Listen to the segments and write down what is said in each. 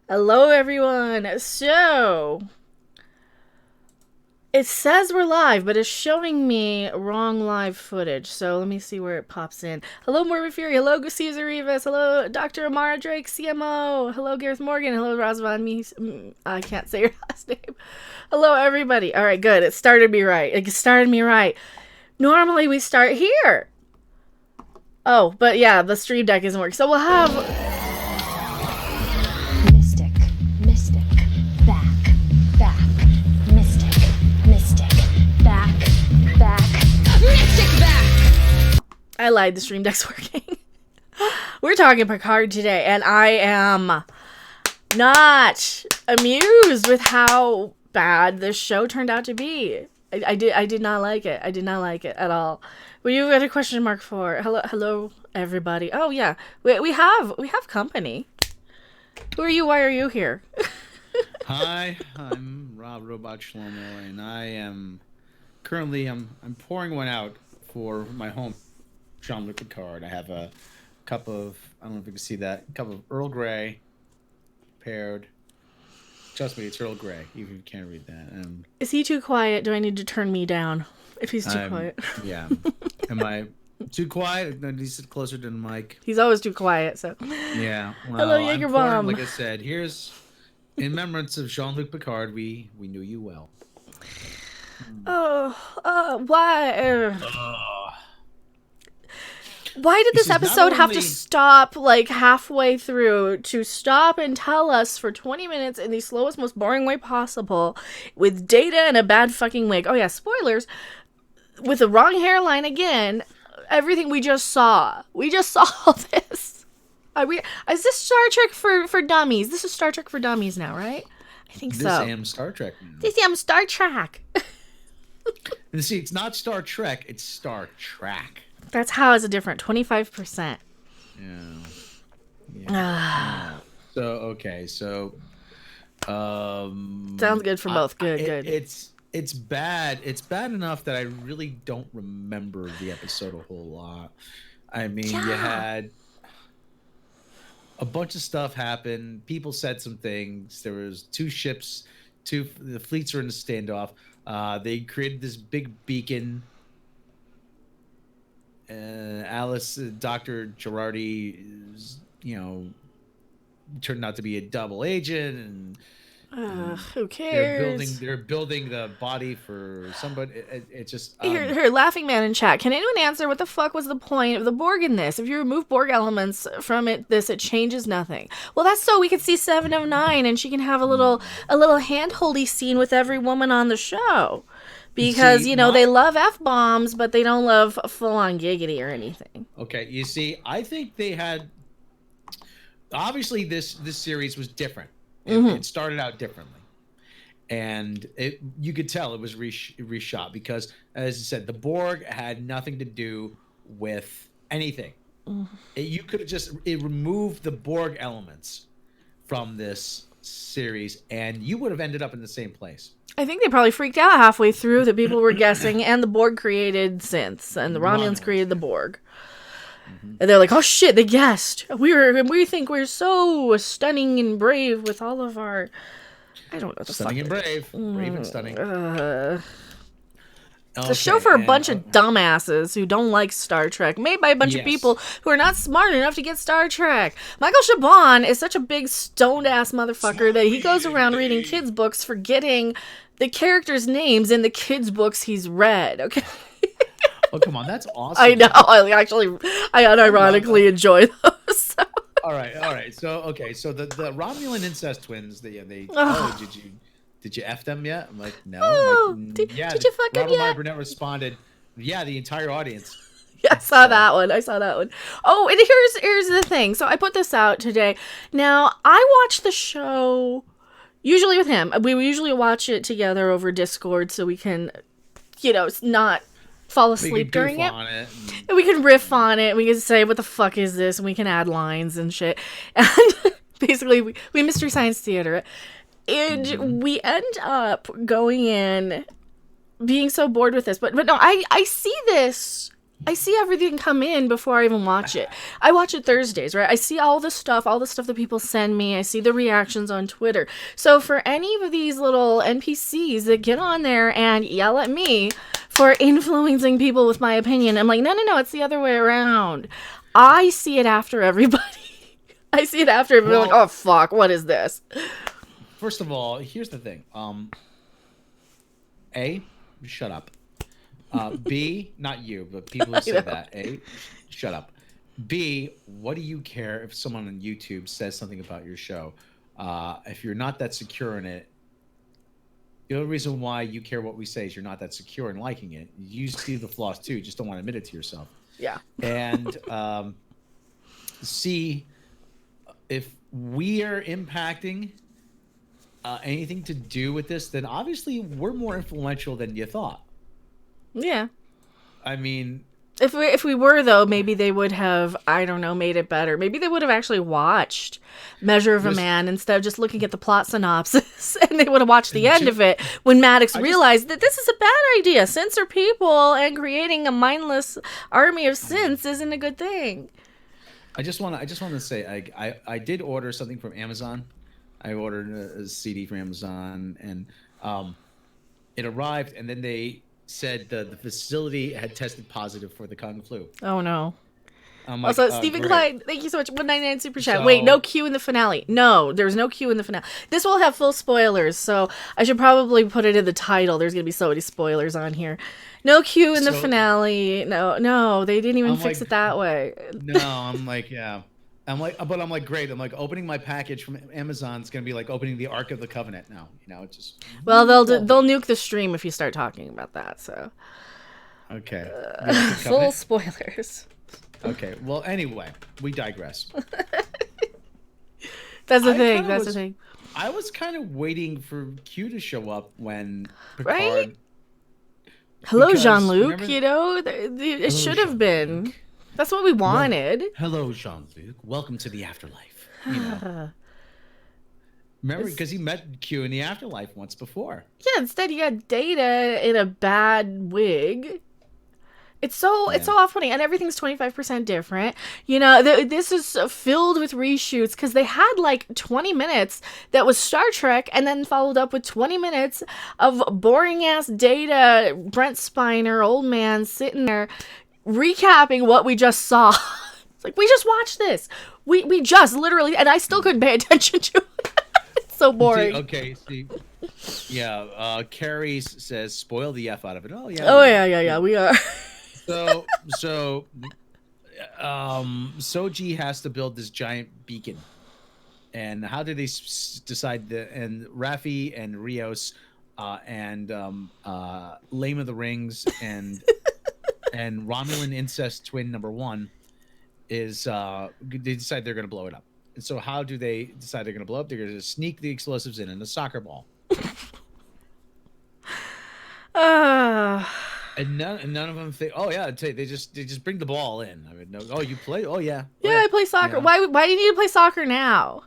Hello, everyone. So, it says we're live, but it's showing me wrong live footage. So, let me see where it pops in. Hello, Morbid Fury. Hello, Caesar Rivas. Hello, Dr. Amara Drake, CMO. Hello, Gareth Morgan. Hello, Razvan Mies. I can't say your last name. Hello, everybody. All right, good. It started me right. Normally, we start here. Oh, but yeah, the stream deck isn't working. So, we'll have... I lied, the stream deck's working. We're talking Picard today, and I am not amused with how bad this show turned out to be. I did not like it. I did not like it at all. Well, you got a question mark for hello everybody. Oh yeah, we have company. Who are you? Why are you here? Hi, I'm Rob Robot Shlomo, and I am currently I'm pouring one out for my home. Jean-Luc Picard. I have a cup of, I don't know if you can see that, a cup of Earl Grey paired. Trust me, it's Earl Grey, even if you can't read that. Is he too quiet? Do I need to turn me down if he's too quiet? Yeah. Am I too quiet? No, he's closer to the mic. He's always too quiet, so. Yeah. Well, hello, Jaegerbomb. Like I said, here's, in remembrance of Jean-Luc Picard, we knew you well. Why? Why did this episode have to stop like halfway through to stop and tell us for 20 minutes in the slowest, most boring way possible with Data and a bad fucking wig? Oh yeah, spoilers. With the wrong hairline again, everything we just saw. We just saw this. Is this Star Trek for dummies? This is Star Trek for dummies now, right? I think so. This am Star Trek now. This am Star Trek. And see, it's not Star Trek, it's Star Trek. That's how it's different. 25%. Yeah. So sounds good for both. Good. It's bad. It's bad enough that I really don't remember the episode a whole lot. I mean, You had a bunch of stuff happen. People said some things. There was two ships. The fleets are in a standoff. They created this big beacon. Dr. Girardi is, turned out to be a double agent, and who cares? They're building the body for somebody. It's just here, laughing man in chat. Can anyone answer what the fuck was the point of the Borg in this? If you remove Borg elements from it changes nothing. Well, that's so we could see 7 of 9, and she can have a little hand-holdy scene with every woman on the show. Because, they love F-bombs, but they don't love full-on giggity or anything. Okay, you see, I think they had... Obviously, this series was different. It started out differently. And you could tell it was reshot because, as I said, the Borg had nothing to do with anything. You could have just removed the Borg elements from this series, and you would have ended up in the same place. I think they probably freaked out halfway through that people were guessing, and the Borg created synths, and the Romulans created the Borg. And they're like, oh shit, they guessed. We think we're so stunning and brave with all of our... I don't know what the stunning fuck. Stunning and brave. Brave and stunning. It's a show for a bunch of dumbasses who don't like Star Trek, made by a bunch of people who are not smart enough to get Star Trek. Michael Chabon is such a big stoned-ass motherfucker that he goes around reading kids' books, forgetting the characters' names in the kids' books he's read, okay? Oh, come on, that's awesome. I know. I unironically enjoy those. So. All right. So the Romulan incest twins, did you F them yet? I'm like, no. Oh, did you fuck them yet? Robert Burnett responded, yeah, the entire audience. Yeah, I saw that one. Oh, and here's the thing. So I put this out today. Now, I watch the show usually with him. We usually watch it together over Discord so we can, not fall asleep during it. And we can riff on it. We can say, what the fuck is this? And we can add lines and shit. And basically, we Mystery Science Theater it. And we end up going in being so bored with this. But no, I see this I see everything come in before I even watch it. I watch it Thursdays, right? I see all the stuff that people send me. I see the reactions on Twitter. So for any of these little NPCs that get on there and yell at me for influencing people with my opinion, I'm like, no, it's the other way around. I see it after everybody. I see it after everybody. Like, oh fuck, what is this? First of all, here's the thing. A, shut up. B, not you, but people who say that. A, shut up. B, what do you care if someone on YouTube says something about your show? If you're not that secure in it, the only reason why you care what we say is you're not that secure in liking it. You see the flaws too, just don't want to admit it to yourself. Yeah. And C, if we are impacting anything to do with this, then obviously we're more influential than you thought. Yeah. I mean, if we were, though, maybe they would have, I don't know, made it better. Maybe they would have actually watched Measure of a Man instead of just looking at the plot synopsis, and they would have watched the end of it when Maddox realized that this is a bad idea. Synths are people, and creating a mindless army of synths isn't a good thing. I just want to say I did order something from Amazon. I ordered a CD from Amazon, and it arrived, and then they said the facility had tested positive for the Kung flu. Oh no. Like, also, Stephen Clyde, thank you so much. 199 super chat. Wait, no Q in the finale. No, there's no Q in the finale. This will have full spoilers, so I should probably put it in the title. There's gonna be so many spoilers on here. No Q in the finale. No, they didn't even fix it that way. No, I'm like, yeah. I'm like, great. I'm like, opening my package from Amazon is gonna be like opening the Ark of the Covenant now. You know, it's just. Well, they'll nuke the stream if you start talking about that. So. Okay. Full spoilers. Okay. Well, anyway, we digress. That's the thing. I was kind of waiting for Q to show up when Picard. Right? Hello, Jean-Luc. You know, it should have been. That's what we wanted. Well, hello, Jean-Luc. Welcome to the afterlife. You know. Remember, because he met Q in the afterlife once before. Yeah, instead he got Data in a bad wig. It's so off-putting, and everything's 25% different. You know, this is filled with reshoots because they had like 20 minutes that was Star Trek, and then followed up with 20 minutes of boring-ass Data, Brent Spiner, old man sitting there recapping what we just saw. It's like, we just watched this. We just literally, and I still couldn't pay attention to it. It's so boring. Yeah, Carrie says, spoil the F out of it. Oh, yeah. Oh, yeah, we are. So Soji has to build this giant beacon. And how did they decide that? And Raffi and Rios and Lame of the Rings and Romulan incest twin number 1 is they decide they're going to blow it up. And so how do they decide they're going to blow up? They're going to sneak the explosives in a soccer ball. And none of them think, oh yeah, they just bring the ball in. I mean, no, oh, you play? Oh yeah. Yeah, I play soccer. Yeah. Why do you need to play soccer now?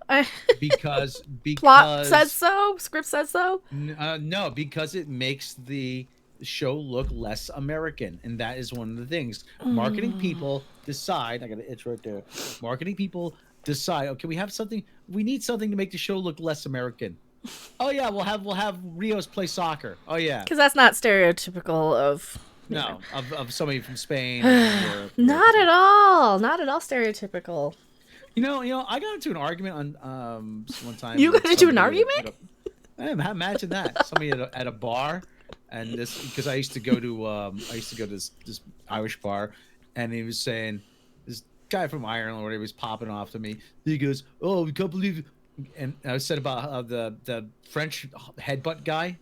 because plot says so. Script says so. No, because it makes the show look less American, and that is one of the things. Marketing people decide. I got an itch right there. Marketing people decide. Okay, we need something to make the show look less American. Oh yeah, we'll have Rios play soccer. Oh yeah, because that's not stereotypical of of somebody from Spain. Not at all stereotypical. You know, I got into an argument on one time. You got into an argument? Imagine that, somebody at a bar, and this because I used to go to this Irish bar, and he was saying, this guy from Ireland or whatever was popping off to me. He goes, "Oh, we can't believe it." And I said about the French headbutt guy.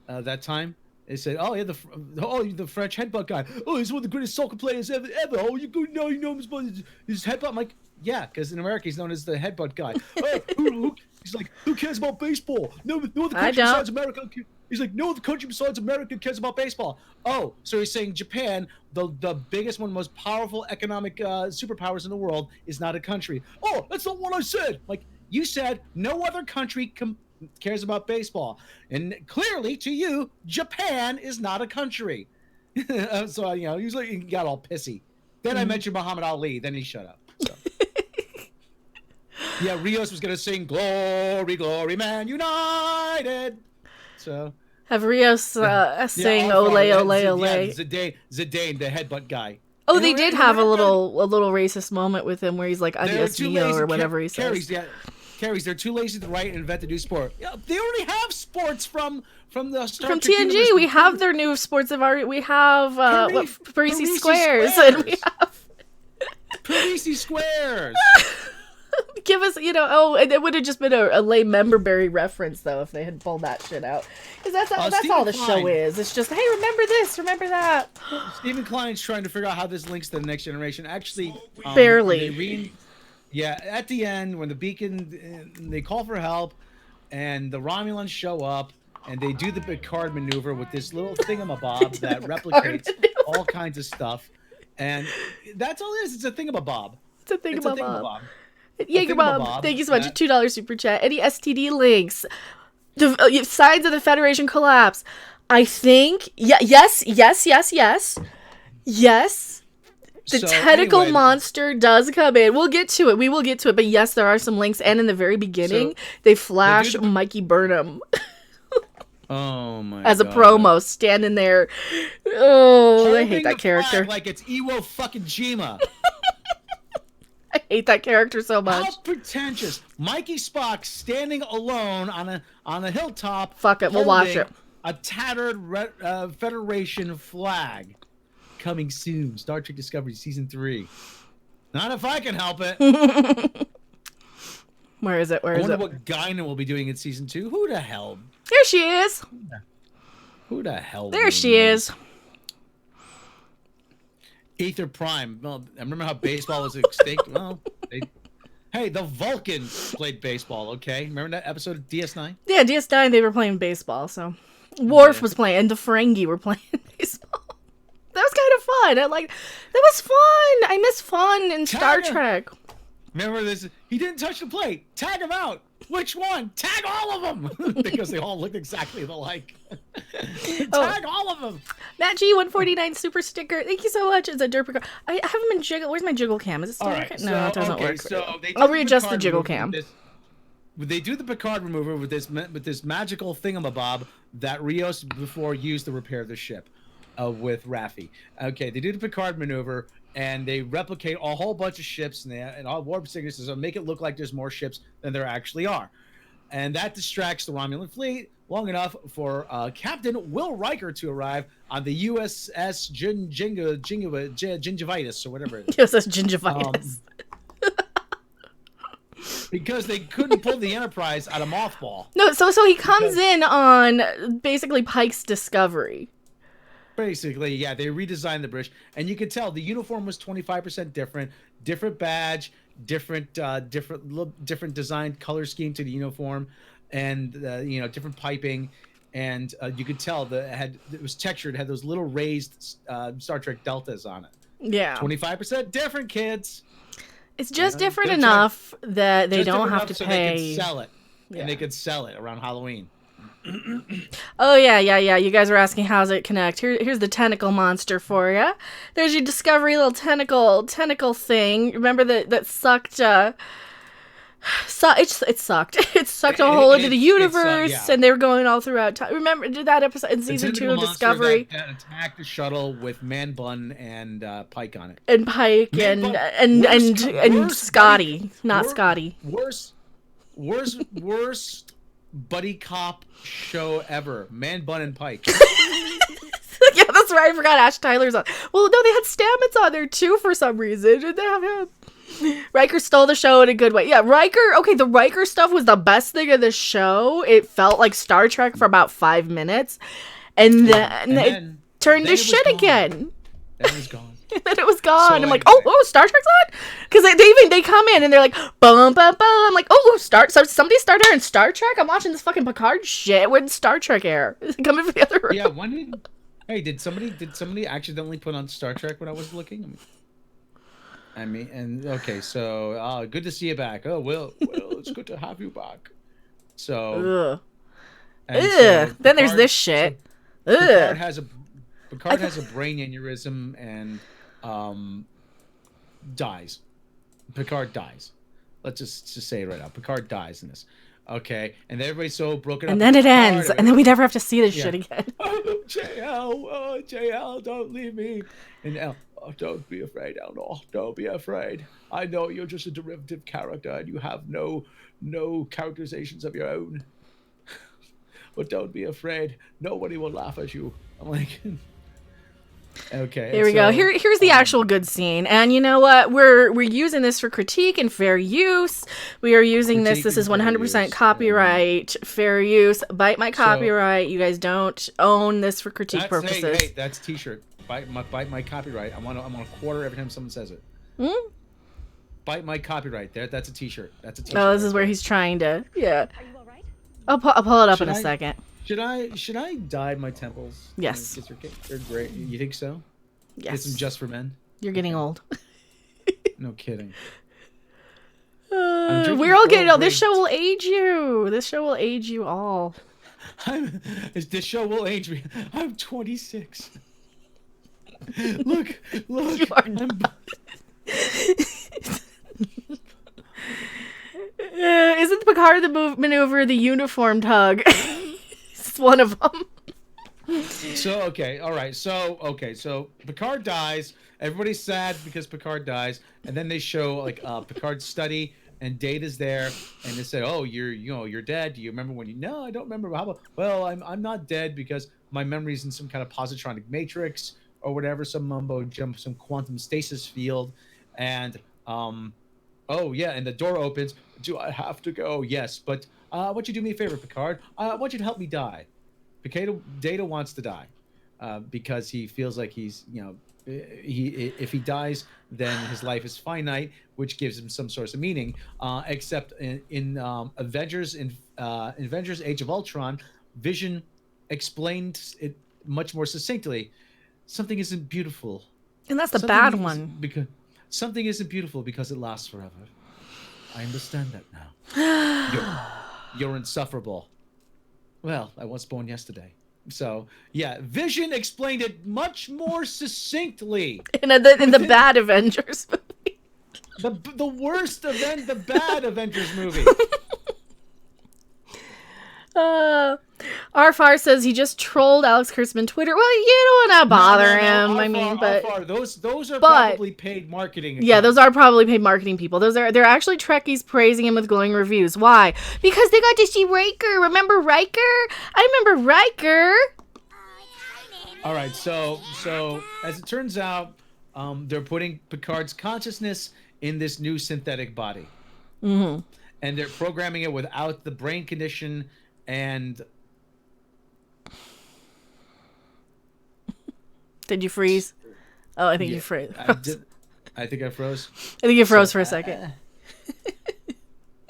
That time they said, "Oh yeah, the French headbutt guy. Oh, he's one of the greatest soccer players ever. Oh, you know him about his headbutt." I'm like, yeah, because in America he's known as the headbutt guy. He's like, who cares about baseball? No other country besides America. He's like, no other country besides America cares about baseball. Oh, so he's saying Japan, the biggest one, most powerful economic superpowers in the world, is not a country. Oh, that's not what I said. Like, you said no other country cares about baseball. And clearly, to you, Japan is not a country. So he was like, he got all pissy. Then I mentioned Muhammad Ali. Then he shut up. So. Yeah, Rios was gonna sing "Glory, Glory, Man United." So have Rios sing "Ole, Ole, Ole"? Zidane, the headbutt guy. Oh, they did have a little racist moment with him where he's like "Adios mio" or whatever he says. Carries, they're too lazy to write and invent the new sport. Yeah, they already have sports from the Star from Trek TNG. universe. We have their new sports of art. We have Parisi Squares, and we have Parisi Squares. Give us, and it would have just been a lame Memberberry reference though if they had pulled that shit out, because that's all the show is. It's just, hey, remember this, remember that. Stephen Klein's trying to figure out how this links to the Next Generation. Actually, barely. At the end when the beacon, they call for help, and the Romulans show up, and they do the Picard maneuver with this little thingamabob that replicates all kinds of stuff, and that's all it is. It's a thingamabob. It's a thingamabob. Jaeger Bob, thank you so much. $2 super chat. Any STD links? The signs of the Federation collapse. I think yes. The tentacle monster does come in. We'll get to it. We will get to it. But yes, there are some links. And in the very beginning, they flash Mikey Burnham. Oh my! As a promo, standing there. Oh, I hate that character. Like it's Iwo fucking Jima. I hate that character so much. How pretentious! Mikey Spock standing alone on a hilltop. Fuck it, we'll watch it. A tattered Federation flag. Coming soon. Star Trek Discovery Season 3. Not if I can help it. Where is it? I wonder what Guinan will be doing in Season 2. Who the hell? There she is. Who the hell? There she is. Ether Prime. Well, I remember how baseball was extinct. Well, the Vulcans played baseball. Okay, remember that episode of DS9? Yeah, DS9. They were playing baseball. So Worf was playing, and the Ferengi were playing baseball. That was kind of fun. That was fun. I miss fun in Star Trek. Remember this? He didn't touch the plate. Tag him out. Which one? Tag all of them because they all look exactly alike. Tag all of them. Matt G 149 super sticker. Thank you so much. It's a derp. I haven't been jiggle. Where's my jiggle cam? Is it still working? No, it doesn't work. So I'll readjust the jiggle cam. They do the Picard remover with this magical thingamabob that Rios before used to repair the ship with Raffi. Okay, they do the Picard maneuver and they replicate a whole bunch of ships and all warp signatures and make it look like there's more ships than there actually are. And that distracts the Romulan fleet long enough for Captain Will Riker to arrive on the USS Gingivitis or whatever it is. USS Gingivitis. Because they couldn't pull the Enterprise out of mothball. No, so he comes in on basically Pike's Discovery. Basically, yeah, they redesigned the bridge, and you could tell the uniform was 25% different badge, different designed color scheme to the uniform, and different piping, and you could tell it was textured, had those little raised Star Trek deltas on it. Yeah, 25% different, kids. It's just different enough that they don't have to pay. They could sell it, and they could sell it around Halloween. Oh yeah. You guys were asking how's it connect. Here's the tentacle monster for you. There's your Discovery little tentacle thing. Remember that sucked. It sucked. It sucked a hole into the universe, and they were going all throughout time. Remember that episode in season 2 of Discovery? That attacked the shuttle with Man Bun and Pike on it. And Pike and Scotty, not Scotty. Worst buddy cop show ever. Man Bun and Pike. Yeah, that's right. I forgot Ash Tyler's on. Well, no, they had Stamets on there too for some reason. Did they have him? Riker stole the show in a good way. Yeah, Riker. Okay, the Riker stuff was the best thing of the show. It felt like Star Trek for about 5 minutes, and then it turned to shit again. Then it was gone. Then it was gone. So I'm like, oh, Star Trek's on? Because they come in and they're like, bum, bum, bum. I'm like, so somebody started in Star Trek? I'm watching this fucking Picard shit. When did Star Trek air? Coming from the other room. Yeah, did somebody accidentally put on Star Trek when I was looking? Okay, so good to see you back. Oh, Will, it's good to have you back. So, then there's this shit. Picard Picard has a brain aneurysm and dies. Picard dies. Let's just say it right now. Picard dies in this. Okay, and everybody's so broken up. And then it Picard, ends, and then we never have to see this shit again. Oh, JL, oh, JL, don't leave me. And L, oh, don't be afraid, Elnor. Don't be afraid. I know you're just a derivative character, and you have no characterizations of your own. But don't be afraid. Nobody will laugh at you. I'm like, okay. Here we go. Here's the actual good scene. And you know what? We're using this for critique and fair use. We are using this. This is 100% copyright, fair use. Bite my copyright. You guys don't own this for critique purposes. Hey, that's a t-shirt. Bite my copyright. I'm on a quarter every time someone says it. Bite my copyright. That's a t-shirt. That's a t-shirt. Oh, this is where he's trying to. Yeah. I'll pull it up in a second. Should I dye my temples? Yes. They're great. You think so? Yes. Get some just for men. You're getting old. No kidding. We're all getting old. This show will age you. This show will age you all. This show will age me. I'm 26. Look. You are not. Isn't Picard the maneuver the uniformed hug? It's one of them. So Picard dies. Everybody's sad because Picard dies, and then they show like Picard's study, and Data's there, and they say, "Oh, you're dead. Do you remember when you?" No, I don't remember. How about? Well, I'm not dead because my memory's in some kind of positronic matrix or whatever, some mumbo jump, some quantum stasis field, and oh yeah, and the door opens. Do I have to go? Yes, but why don't you do me a favor, Picard? I want you to help me die. Data wants to die because he feels like he's, if he dies, then his life is finite, which gives him some sort of meaning. Except in Avengers Age of Ultron, Vision explained it much more succinctly. Something isn't beautiful, and that's the bad one. Because something isn't beautiful because it lasts forever. I understand that now. You're insufferable. Well, I was born yesterday. So, yeah, Vision explained it much more succinctly. In the bad Avengers movie. The worst event, the bad Avengers movie. Arfar says he just trolled Alex Kurtzman Twitter. Well, you don't want to bother him. Arfar, those are probably paid marketing accounts. Yeah, those are probably paid marketing people. They're actually Trekkies praising him with glowing reviews. Why? Because they got to see Riker. Remember Riker? I remember Riker. All right, so as it turns out, they're putting Picard's consciousness in this new synthetic body. Mm-hmm. And they're programming it without the brain condition and... Did you freeze? Oh, I think you froze. I think I froze. I think you froze for a second.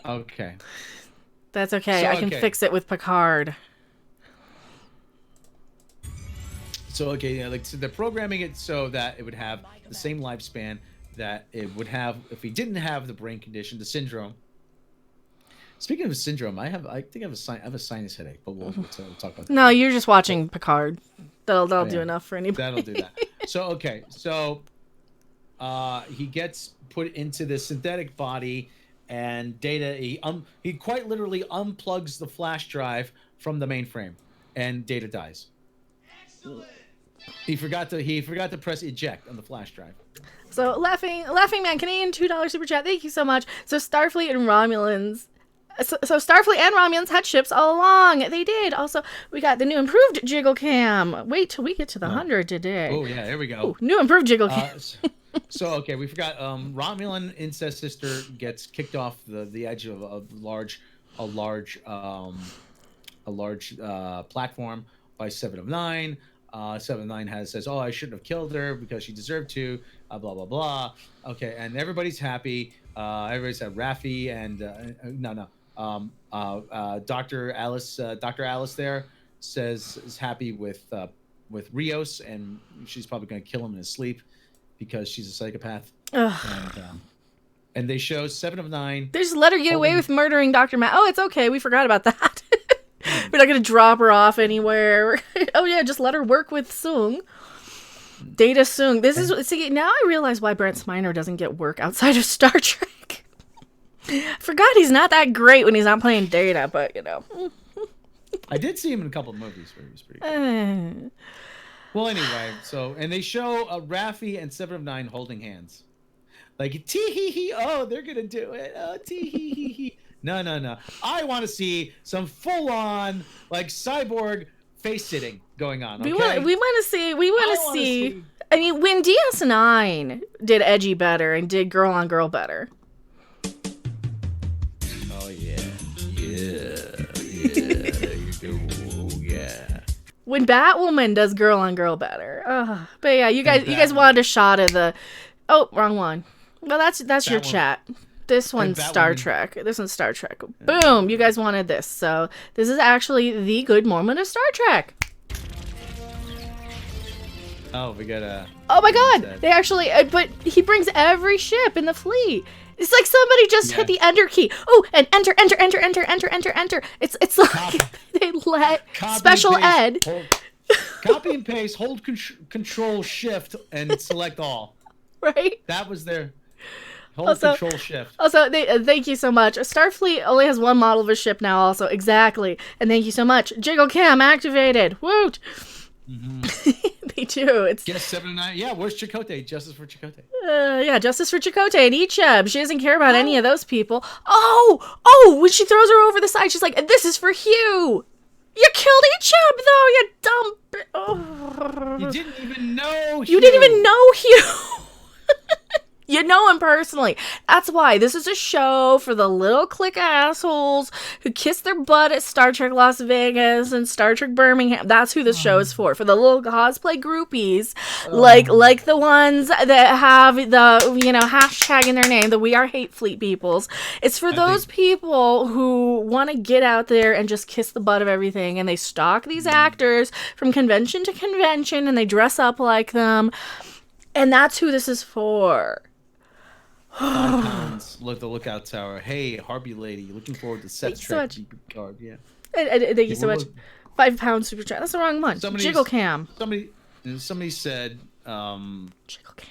Okay. That's okay. I can fix it with Picard. So, so they're programming it so that it would have the same lifespan that it would have if he didn't have the brain condition, the syndrome. Speaking of syndrome, I think I have a sinus headache, but we'll talk about that. No, you're just watching Picard. That'll do enough for anybody. That'll do that. So he gets put into this synthetic body, and Data he quite literally unplugs the flash drive from the mainframe, and Data dies. Excellent. He forgot to press eject on the flash drive. So laughing man, Canadian $2 super chat. Thank you so much. So Starfleet and Romulans. So Starfleet and Romulans had ships all along. They did. Also, we got the new improved jiggle cam. Wait till we get to the 100 today. Oh yeah, there we go. Ooh, new improved jiggle cam. So we forgot. Romulan incest sister gets kicked off the edge of a large platform by 7 of 9. 7 of 9 says, "Oh, I shouldn't have killed her because she deserved to." Blah blah blah. Okay, and everybody's happy. Everybody's at Raffi and Dr. Alice there is happy with Rios, and she's probably going to kill him in his sleep because she's a psychopath. And they show 7 of 9. They just let her get away with murdering Dr. Matt. Oh, it's okay. We forgot about that. We're not going to drop her off anywhere. Oh yeah, just let her work with Sung. Data Soong. This is see now I realize why Brent Spiner doesn't get work outside of Star Trek. I forgot he's not that great when he's not playing Data, but you know. I did see him in a couple of movies where he was pretty good. Well, anyway, so and they show Raffi and 7 of 9 holding hands, like tee hee hee. Oh, they're gonna do it. Oh, tee hee hee hee. No. I want to see some full on like cyborg face sitting going on. Okay? We want to see. I mean, when DS9 did edgy better and did girl on girl better. Oh yeah. Yeah. When Batwoman does girl on girl better. But yeah, you guys wanted a shot of the. Oh, wrong one. Well, that's your chat. This one's Star Trek. This one's Star Trek. Boom! You guys wanted this, so this is actually the good moment of Star Trek. Oh, we got a. Oh my God! They actually, but he brings every ship in the fleet. It's like somebody just hit the enter key. Oh, and enter. It's like they let Special Ed. Copy and paste. Hold Control Shift and select all. Right. That was their. Hold Control Shift. Also, thank you so much. Starfleet only has one model of a ship now. Also, exactly. And thank you so much. Jiggle cam activated. Woot. Mm-hmm. They do. It's Guess 7 of 9. Yeah, where's Chakotay? Justice for Chakotay. Yeah, justice for Chakotay and Icheb. She doesn't care about any of those people. Oh! When she throws her over the side, she's like, "This is for Hugh. You killed Icheb, though. You dumb." Oh. You didn't even know. You didn't even know Hugh. You know him personally. That's why this is a show for the little clique of assholes who kiss their butt at Star Trek Las Vegas and Star Trek Birmingham. That's who this show is for. For the little cosplay groupies, like the ones that have the hashtag in their name, the We Are Hate Fleet peoples. It's for those people who want to get out there and just kiss the butt of everything, and they stalk these actors from convention to convention, and they dress up like them, and that's who this is for. 5 pounds. Look, the lookout tower. Hey, Harvey lady, looking forward to set Trek Picard. Yeah. Thank you so much. 5 pounds super chat. That's the wrong one. Jiggle cam. Somebody said. Jiggle cam.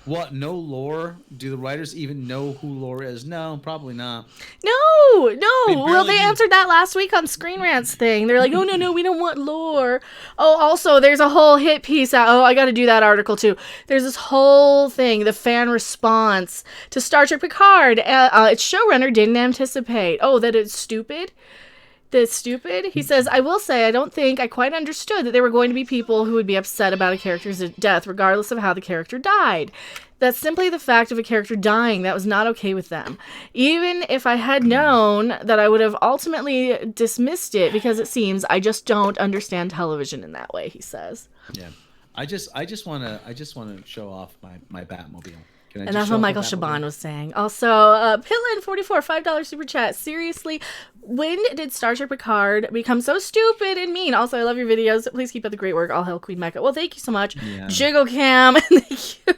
What? No lore? Do the writers even know who lore is? No, probably not. No. Well, they answered that last week on Screen Rant's thing. They're like, oh, no, we don't want lore. Oh, also, there's a whole hit piece out. Oh, I got to do that article, too. There's this whole thing, the fan response to Star Trek Picard. Its showrunner didn't anticipate. Oh, that it's stupid? That's stupid? He says, I will say, I don't think I quite understood that there were going to be people who would be upset about a character's death, regardless of how the character died. That's simply the fact of a character dying. That was not okay with them. Even if I had known that, I would have ultimately dismissed it because it seems I just don't understand television in that way, he says. Yeah. I just want to show off my Batmobile. And that's what Michael Chabon was saying. Also, Pitlin44, $5 super chat. Seriously, when did Star Trek Picard become so stupid and mean? Also, I love your videos. Please keep up the great work. All hail Queen Mecca. Well, thank you so much. Yeah. Jiggle Cam. Thank you.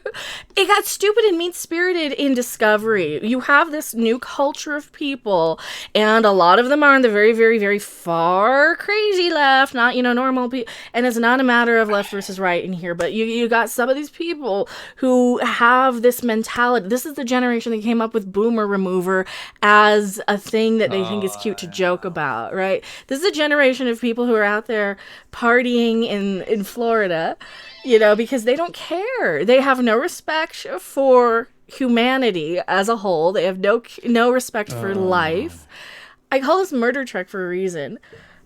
It got stupid and mean-spirited in Discovery. You have this new culture of people, and a lot of them are on the very, very, very far crazy left, not, normal people. And it's not a matter of left versus right in here, but you got some of these people who have this mentality. This is the generation that came up with boomer remover as a thing that they think is cute to joke about, right? This is a generation of people who are out there partying in Florida, because they don't care. They have no respect for humanity as a whole. They have no respect for life. I call this Murder Trek for a reason.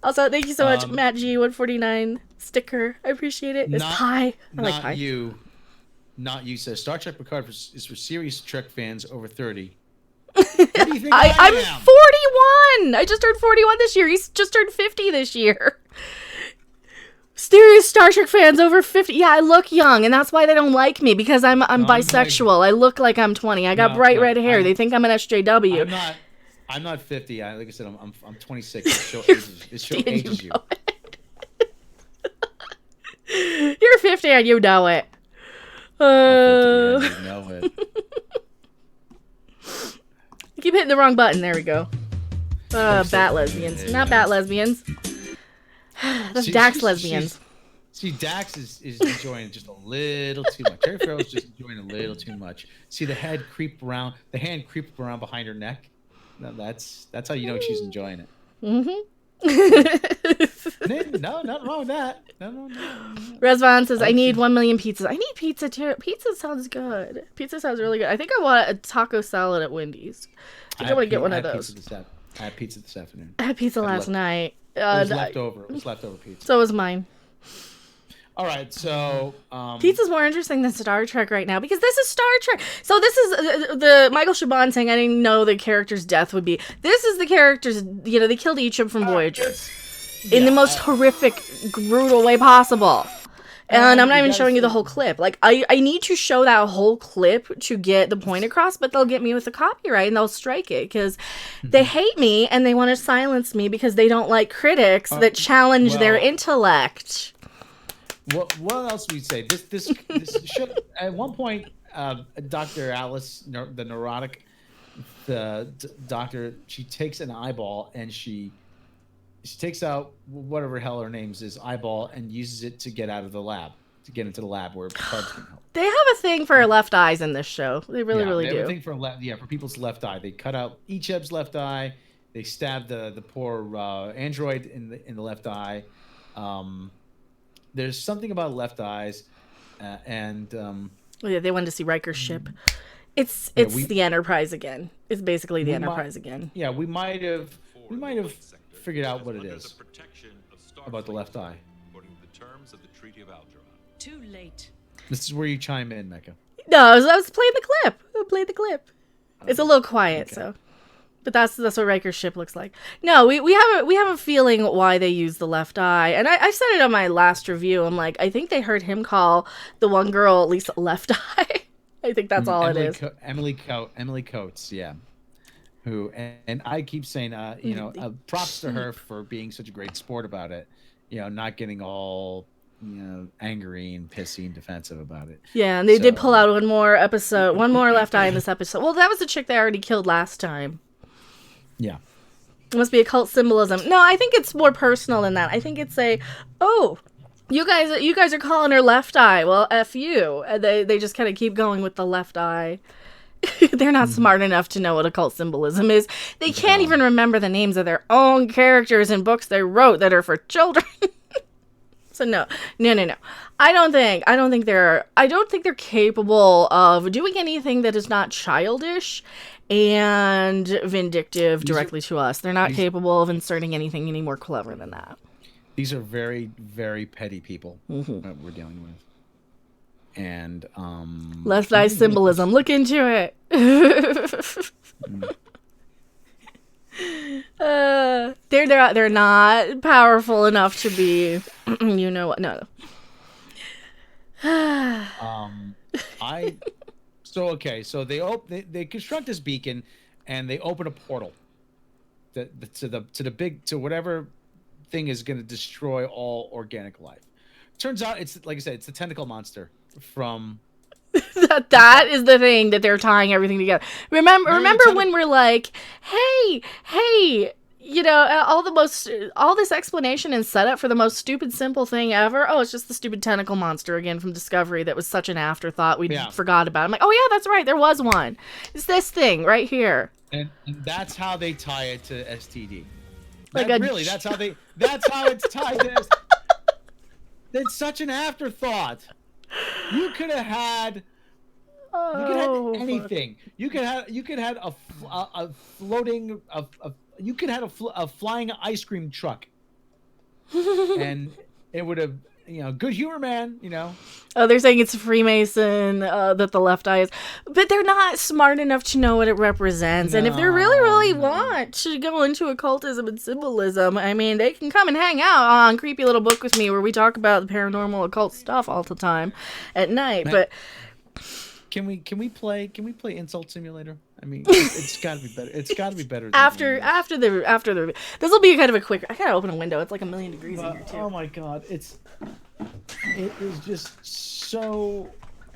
Also, thank you so much, Matt G 149 sticker. I appreciate it. It's pie. I like pie. Not you, says Star Trek Picard is for serious Trek fans over 30. What do you think I'm 41. I just turned 41 this year. He's just turned 50 this year. Serious Star Trek fans over 50. Yeah, I look young, and that's why they don't like me, because I'm bisexual. I look like I'm 20. I got bright red hair. They think I'm an SJW. I'm not 50. Like I said, I'm 26. It show ages you. You're 50 and you know it. You know it. I keep hitting the wrong button. There we go. Bat lesbians. Not bat lesbians. That's Dax lesbians. See, Dax is enjoying it just a little too much. Terry Farrell's just enjoying it a little too much. See the hand creep around behind her neck. No, that's how you know she's enjoying it. No, nothing wrong with that. No. Resvon says, I need 1 million pizzas. I need pizza too. Pizza sounds good. Pizza sounds really good. I think I want a taco salad at Wendy's. I think I want to get one of those. I had pizza this afternoon. I had pizza last night. It was leftover. It was leftover pizza. So was mine. All right, so pizza's more interesting than Star Trek right now because this is Star Trek. So this is the Michael Chabon saying I didn't know the character's death would be. This is the characters. They killed Icheb from Voyager in the most horrific, brutal way possible. And I'm not even showing you the whole clip. Like I need to show that whole clip to get the point across, but they'll get me with the copyright and they'll strike it because they hate me and they want to silence me because they don't like critics that challenge their intellect. What else we say? This show, at one point, Dr. Alice, the neurotic, doctor, she takes an eyeball and she takes out whatever hell her name's is eyeball and uses it to get out of the lab, to get into the lab where Picard can help. They have a thing for left eyes in this show. They really do. They have a thing for people's left eye. They cut out Icheb's left eye. They stabbed the poor android in the left eye. There's something about left eyes, and they wanted to see Riker's ship. It's the Enterprise again. It's basically the Enterprise again. Yeah, we might have figured out what it is about the left eye. According to the terms of the Treaty of Algernon. Too late. This is where you chime in, Mecca. No, I was playing the clip. I played the clip. It's a little quiet, so. But that's what Riker's ship looks like. No, we have a feeling why they use the left eye, and I said it on my last review. I'm like, I think they heard him call the one girl at least left eye. I think that's all it is. Emily Coates, yeah. Who and I keep saying, props to her for being such a great sport about it. Not getting all angry and pissy and defensive about it. Yeah, and they did pull out one more left eye in this episode. Well, that was the chick they already killed last time. Yeah. It must be occult symbolism. No, I think it's more personal than that. I think it's you guys are calling her left eye. Well, F you. And they just kind of keep going with the left eye. They're not smart enough to know what occult symbolism is. They can't even remember the names of their own characters in books they wrote that are for children. So no. I don't think they're capable of doing anything that is not childish and vindictive directly to us. They're not capable of inserting anything any more clever than that. These are very, very petty people that we're dealing with. And left eye symbolism. Look into it. They're not powerful enough to be. You know what? No. So they construct this beacon, and they open a portal to whatever thing is going to destroy all organic life. Turns out it's, like I said, it's the tentacle monster from. That is the thing that they're tying everything together. Remember when we're like, hey, all this explanation and setup for the most stupid, simple thing ever. Oh, it's just the stupid tentacle monster again from Discovery that was such an afterthought we forgot about. I'm like, oh yeah, that's right, there was one. It's this thing right here. And that's how they tie it to STD. That's how it's tied to STD. It's such an afterthought. You could have had. You could have anything. You could have a floating. You could have a flying ice cream truck, and it would have. Good humor, man. Oh, they're saying it's a Freemason that the left eye is, but they're not smart enough to know what it represents. And if they really want to go into occultism and symbolism, I mean, they can come and hang out on Creepy Little Book with me, where we talk about the paranormal occult stuff all the time at night. But can we play Insult Simulator? I mean, it's got to be better. It's got to be better. After the this will be kind of a quick. I gotta open a window. It's like 1,000,000 degrees in here too. Oh my god, it is just so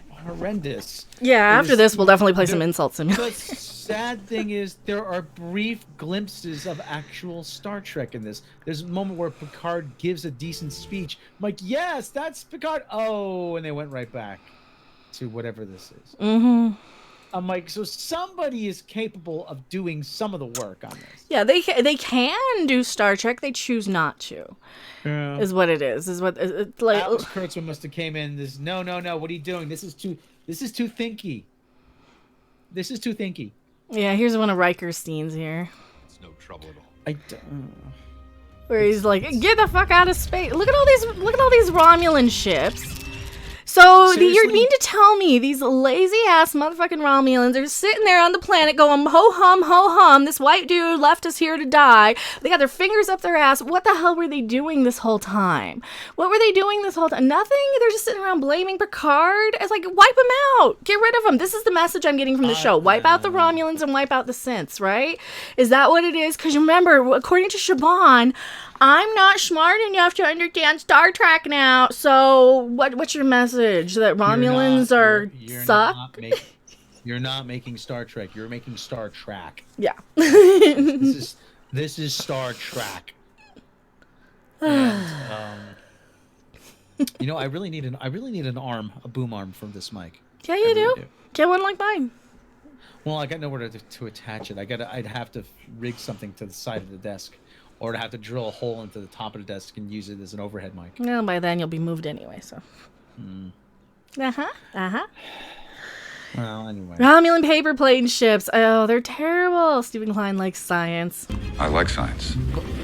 horrendous. Yeah, after this, we'll definitely play some Insult Simulator. sad thing is there are brief glimpses of actual Star Trek in this. There's a moment where Picard gives a decent speech. I'm like, yes, that's Picard. Oh, and they went right back to whatever this is. Mm-hmm. I'm like, so somebody is capable of doing some of the work on this. Yeah, they can do Star Trek. They choose not to. Yeah. Is what it is. Is what it's like. Alex Kurtzman must have came in. No. What are you doing? This is too thinky. This is too thinky. Yeah, here's one of Riker's scenes here. It's no trouble at all. I don't. Where he's like, "Get the fuck out of space! Look at all these Romulan ships." So you mean to tell me these lazy ass motherfucking Romulans are sitting there on the planet going ho hum, this white dude left us here to die. They got their fingers up their ass. What the hell were they doing this whole time? What were they doing this whole time? Nothing? They're just sitting around blaming Picard? It's like, wipe them out. Get rid of them. This is the message I'm getting from the show. Wipe out the Romulans and wipe out the synths, right? Is that what it is? Because remember, according to Siobhan, I'm not smart enough to understand Star Trek now. So what's your message? That Romulans suck? You're not making Star Trek. You're making Star Trek. Yeah. This is Star Trek. And, I really need an arm, a boom arm from this mic. Yeah, you do. Get one like mine. Well, I got nowhere to attach it. I'd have to rig something to the side of the desk. Or to have to drill a hole into the top of the desk and use it as an overhead mic. Well, by then you'll be moved anyway, so. Well, anyway. Romulan paper plane ships. Oh, they're terrible. Stephen Klein likes science. I like science.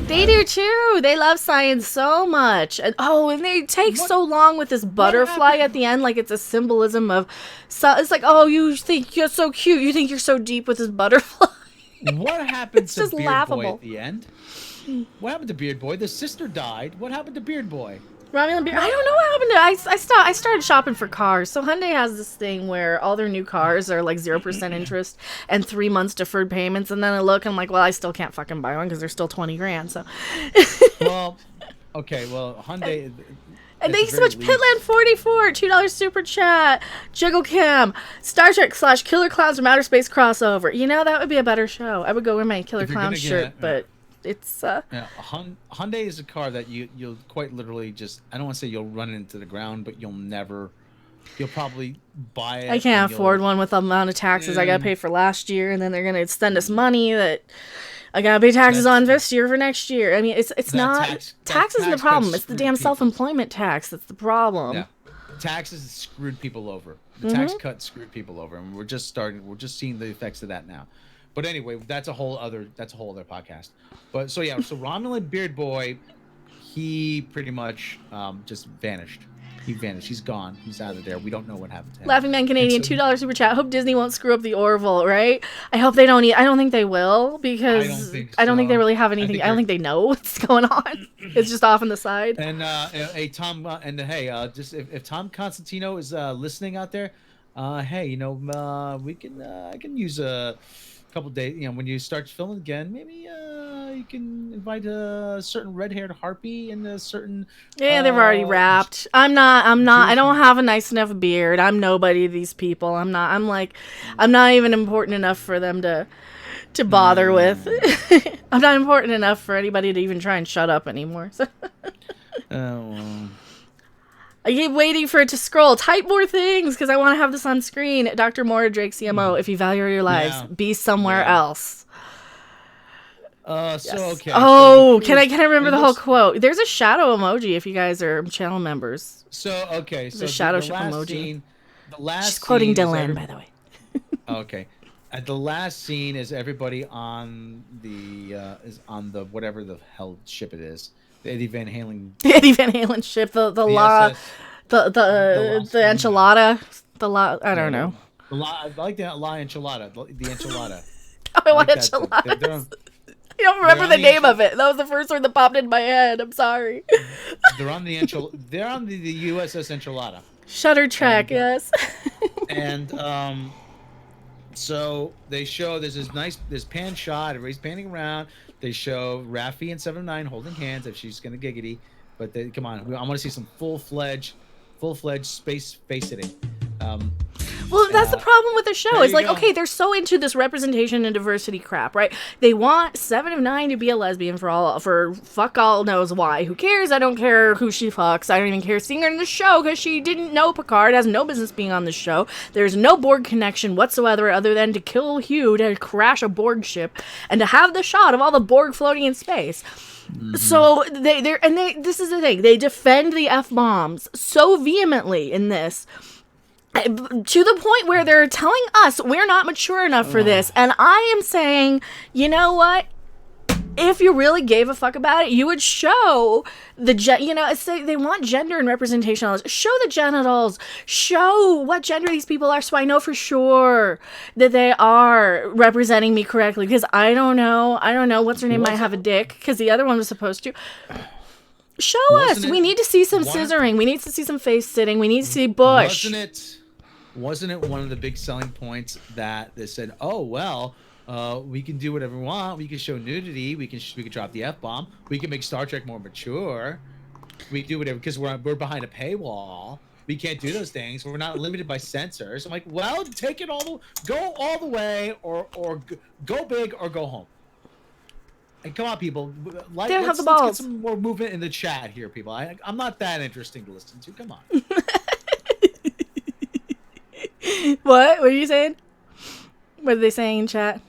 They do too. They love science so much. And they take so long with this butterfly at the end, like it's a symbolism of. It's like, oh, you think you're so cute. You think you're so deep with this butterfly. What happened to just Beard laughable. Boy at the end? What happened to Beard Boy? The sister died. What happened to Beard Boy? Romulan Beard. I don't know what happened to. I started shopping for cars. So Hyundai has this thing where all their new cars are like 0% interest and 3 months deferred payments. And then I look and I'm like, well, I still can't fucking buy one because they're still $20,000. So. Well, okay. Well, Hyundai. And they switch Pitland 44, $2 super chat, Jiggle Cam, Star Trek / Killer Clowns from Outer Space crossover. That would be a better show. I would go wear my Killer Clowns shirt, but it's Yeah, Hyundai is a car that you'll quite literally just, I don't want to say you'll run it into the ground, but you'll probably buy it. I can't afford one with the amount of taxes I got to pay for last year, and then they're going to extend us money that I gotta pay taxes on this year for next year. I mean, it's not tax isn't the problem. It's the damn self-employment tax that's the problem. Yeah, taxes screwed people over. The tax cut screwed people over, and we're just seeing the effects of that now. But anyway, that's a whole other podcast. But so Romulan Beard Boy, he pretty much just vanished. He vanished. He's gone. He's out of there. We don't know what happened to him. Laughing Man Canadian, $2 super chat. Hope Disney won't screw up the Orville, right? I hope they don't. I don't think they will because I don't think they really have anything. I don't think they know what's going on. It's just off on the side. And hey Tom, just if Tom Constantino is listening out there, hey, we can I can use a couple days. When you start filming again, maybe you can invite a certain red-haired harpy and a certain. Yeah, they've already wrapped. I'm not. I don't have a nice enough beard. I'm nobody to these people. I'm not even important enough for them to bother with. I'm not important enough for anybody to even try and shut up anymore. So. I keep waiting for it to scroll. Type more things because I want to have this on screen. Dr. Mora Drake, CMO. If you value your lives, be somewhere else. So okay. Oh, can I remember the whole quote? There's a shadow emoji if you guys are channel members. So okay, so the shadow ship emoji. She's quoting Dylan, by the way. Okay, the last scene is everybody on the whatever the hell ship it is. The Eddie Van Halen ship, the enchilada, I don't know. I like the La Enchilada, the enchilada. I want enchiladas. I don't remember the name of it. That was the first word that popped in my head. I'm sorry. They're on the USS Enchilada. Shutter Trek, yes. And so they show there's this pan shot. Everybody's panning around. They show Raffi and 7 of 9 holding hands. If she's gonna giggity, but come on, I want to see some full fledged space sitting. Well, that's the problem with the show. there It's you like, go. okay, they're so into this representation and diversity crap, right? They want 7 of 9 to be a lesbian for fuck all knows why. Who cares? I don't care who she fucks. I don't even care seeing her in the show because she didn't know Picard, has no business being on the show. There's no Borg connection whatsoever other than to kill Hugh, to crash a Borg ship, and to have the shot of all the Borg floating in space. So this is the thing. They defend the F-bombs so vehemently in this, to the point where they're telling us we're not mature enough for this. And I am saying, you know what? If you really gave a fuck about it, you would show say they want gender and representation on this. Show the genitals. Show what gender these people are, so I know for sure that they are representing me correctly. Because I don't know. What's her name might have a dick, because the other one was supposed to. Show us. We need to see some scissoring. We need to see some face sitting. We need to see bush. Wasn't it one of the big selling points that they said, oh, well, we can do whatever we want. We can show nudity. We can drop the F-bomb. We can make Star Trek more mature. We can do whatever, because we're behind a paywall. We can't do those things. We're not limited by censors. I'm like, well, take it go all the way, or go big or go home. And come on, people. Let's get some more movement in the chat here, people. I'm not that interesting to listen to. Come on. What are you saying? What are they saying in chat?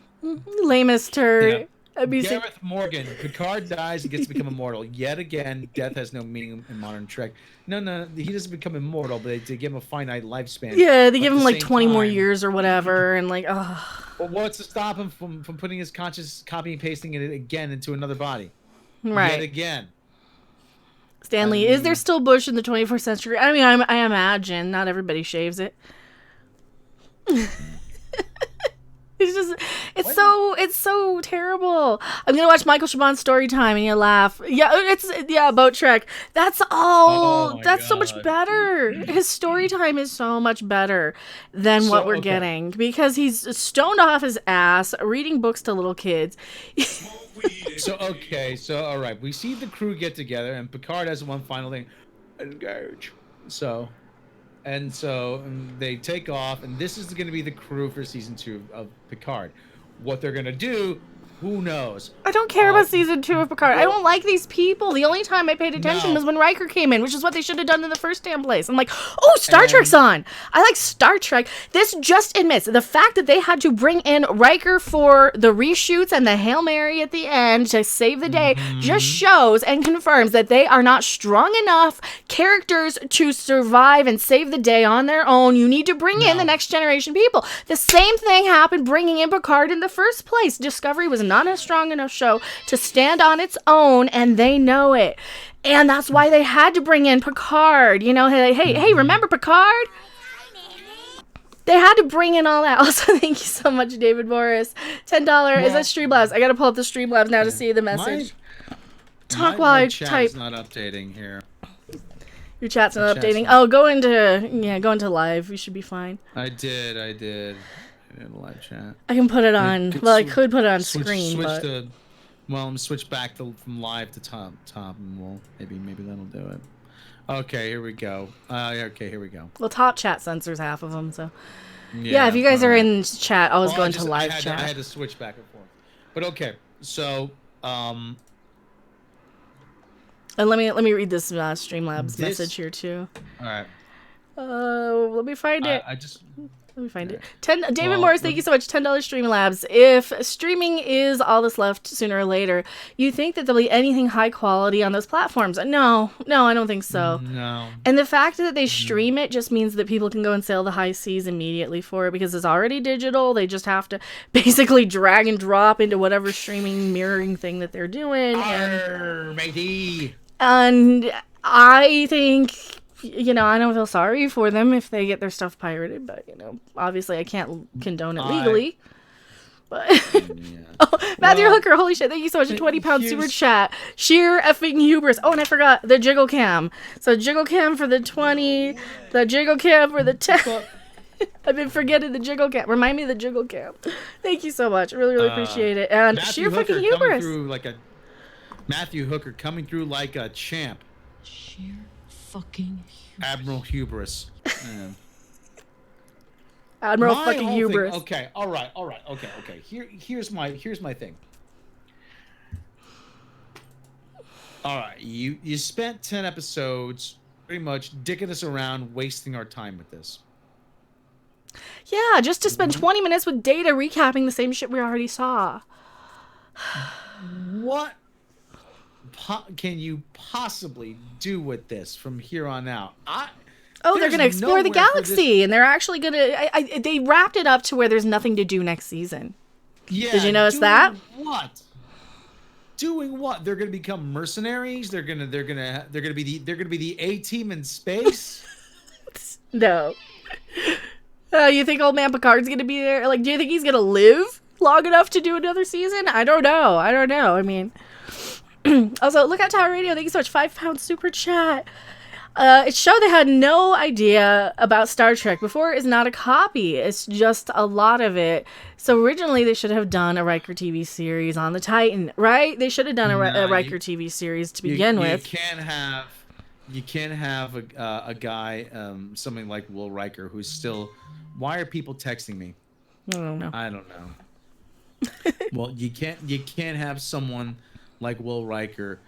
Lamest turd. Yeah. Gareth Morgan. Picard dies and gets to become immortal. Yet again, death has no meaning in modern Trek. No, he doesn't become immortal, but they give him a finite lifespan. Yeah, they give him like 20 more years or whatever, and like, ugh. Well, what's to stop him from putting his conscious copy and pasting it again into another body? Right. Yet again. Stanley, is there still bush in the 21st century? I mean, I imagine not everybody shaves it. It's so terrible. I'm gonna watch Michael Chabon's story time and you laugh. Yeah, Boat Trek. That's all. That's so much better. His story time is so much better than what we're getting, because he's stoned off his ass reading books to little kids. So all right. We see the crew get together and Picard has one final thing: engage. And they take off, and this is going to be the crew for season 2 of Picard. What they're going to do, who knows? I don't care about season 2 of Picard. I don't like these people. The only time I paid attention was when Riker came in, which is what they should have done in the first damn place. I'm like, oh, Star Trek's on. I like Star Trek. This just admits the fact that they had to bring in Riker for the reshoots and the Hail Mary at the end to save the day just shows and confirms that they are not strong enough characters to survive and save the day on their own. You need to bring in the next generation people. The same thing happened bringing in Picard in the first place. Discovery was not a strong enough show to stand on its own, and they know it. And that's why they had to bring in Picard. You know, hey, remember Picard? They had to bring in all that. Also, thank you so much, David Morris. $10. Is that Streamlabs? I gotta pull up the Streamlabs now to see the message. Talk while I type. My chat's not updating here. Your chat's not updating. Oh, go into live. You should be fine. I did. Live chat. I can put it on. I could put it on screen. I'm gonna switch back from live to top, and maybe that'll do it. Okay, here we go. Here we go. Well, top chat censors half of them, so yeah. If you guys are in chat, always go into live chat. I had to switch back and forth, but okay. So and let me read this Streamlabs message here too. All right. Let me find it. Let me find it. David Morris, thank you so much. $10 Streamlabs. If streaming is all that's left sooner or later, you think that there'll be anything high quality on those platforms? No, I don't think so. No. And the fact that they stream it just means that people can go and sail the high seas immediately for it, because it's already digital. They just have to basically drag and drop into whatever streaming mirroring thing that they're doing. Matey. And I think, I don't feel sorry for them if they get their stuff pirated, but, obviously I can't condone it legally. But Matthew Hooker, holy shit, thank you so much. A 20-pound super chat. Sheer effing hubris. Oh, and I forgot the jiggle cam. So jiggle cam for the 20, the jiggle cam for the 10. I've been forgetting the jiggle cam. Remind me of the jiggle cam. Thank you so much. Really appreciate it. And sheer fucking hubris. Matthew Hooker coming through like a champ. Sheer fucking hubris. Admiral Hubris. Admiral My fucking whole hubris. thing, okay, all right, okay. Here's my thing. All right, you spent 10 episodes pretty much dicking us around, wasting our time with this. Yeah, just to spend 20 minutes with Data recapping the same shit we already saw. What can you possibly do with this from here on out? They're going to explore the galaxy, and they're actually going to... They wrapped it up to where there's nothing to do next season. Yeah. Did you notice that? What? Doing what? They're going to become mercenaries? They're going to be the A team in space? No. You think old man Picard's going to be there? Like, do you think he's going to live long enough to do another season? I don't know. I mean... Also, look at Tower Radio. Thank you so much. £5 super chat. It showed they had no idea about Star Trek. Before is not a copy. It's just a lot of it. So originally they should have done a Riker TV series on the Titan, right? They should have done a Riker TV series to begin with. You can't have a guy, something like Will Riker, who's still... Why are people texting me? I don't know. Well, you can't have someone like Will Riker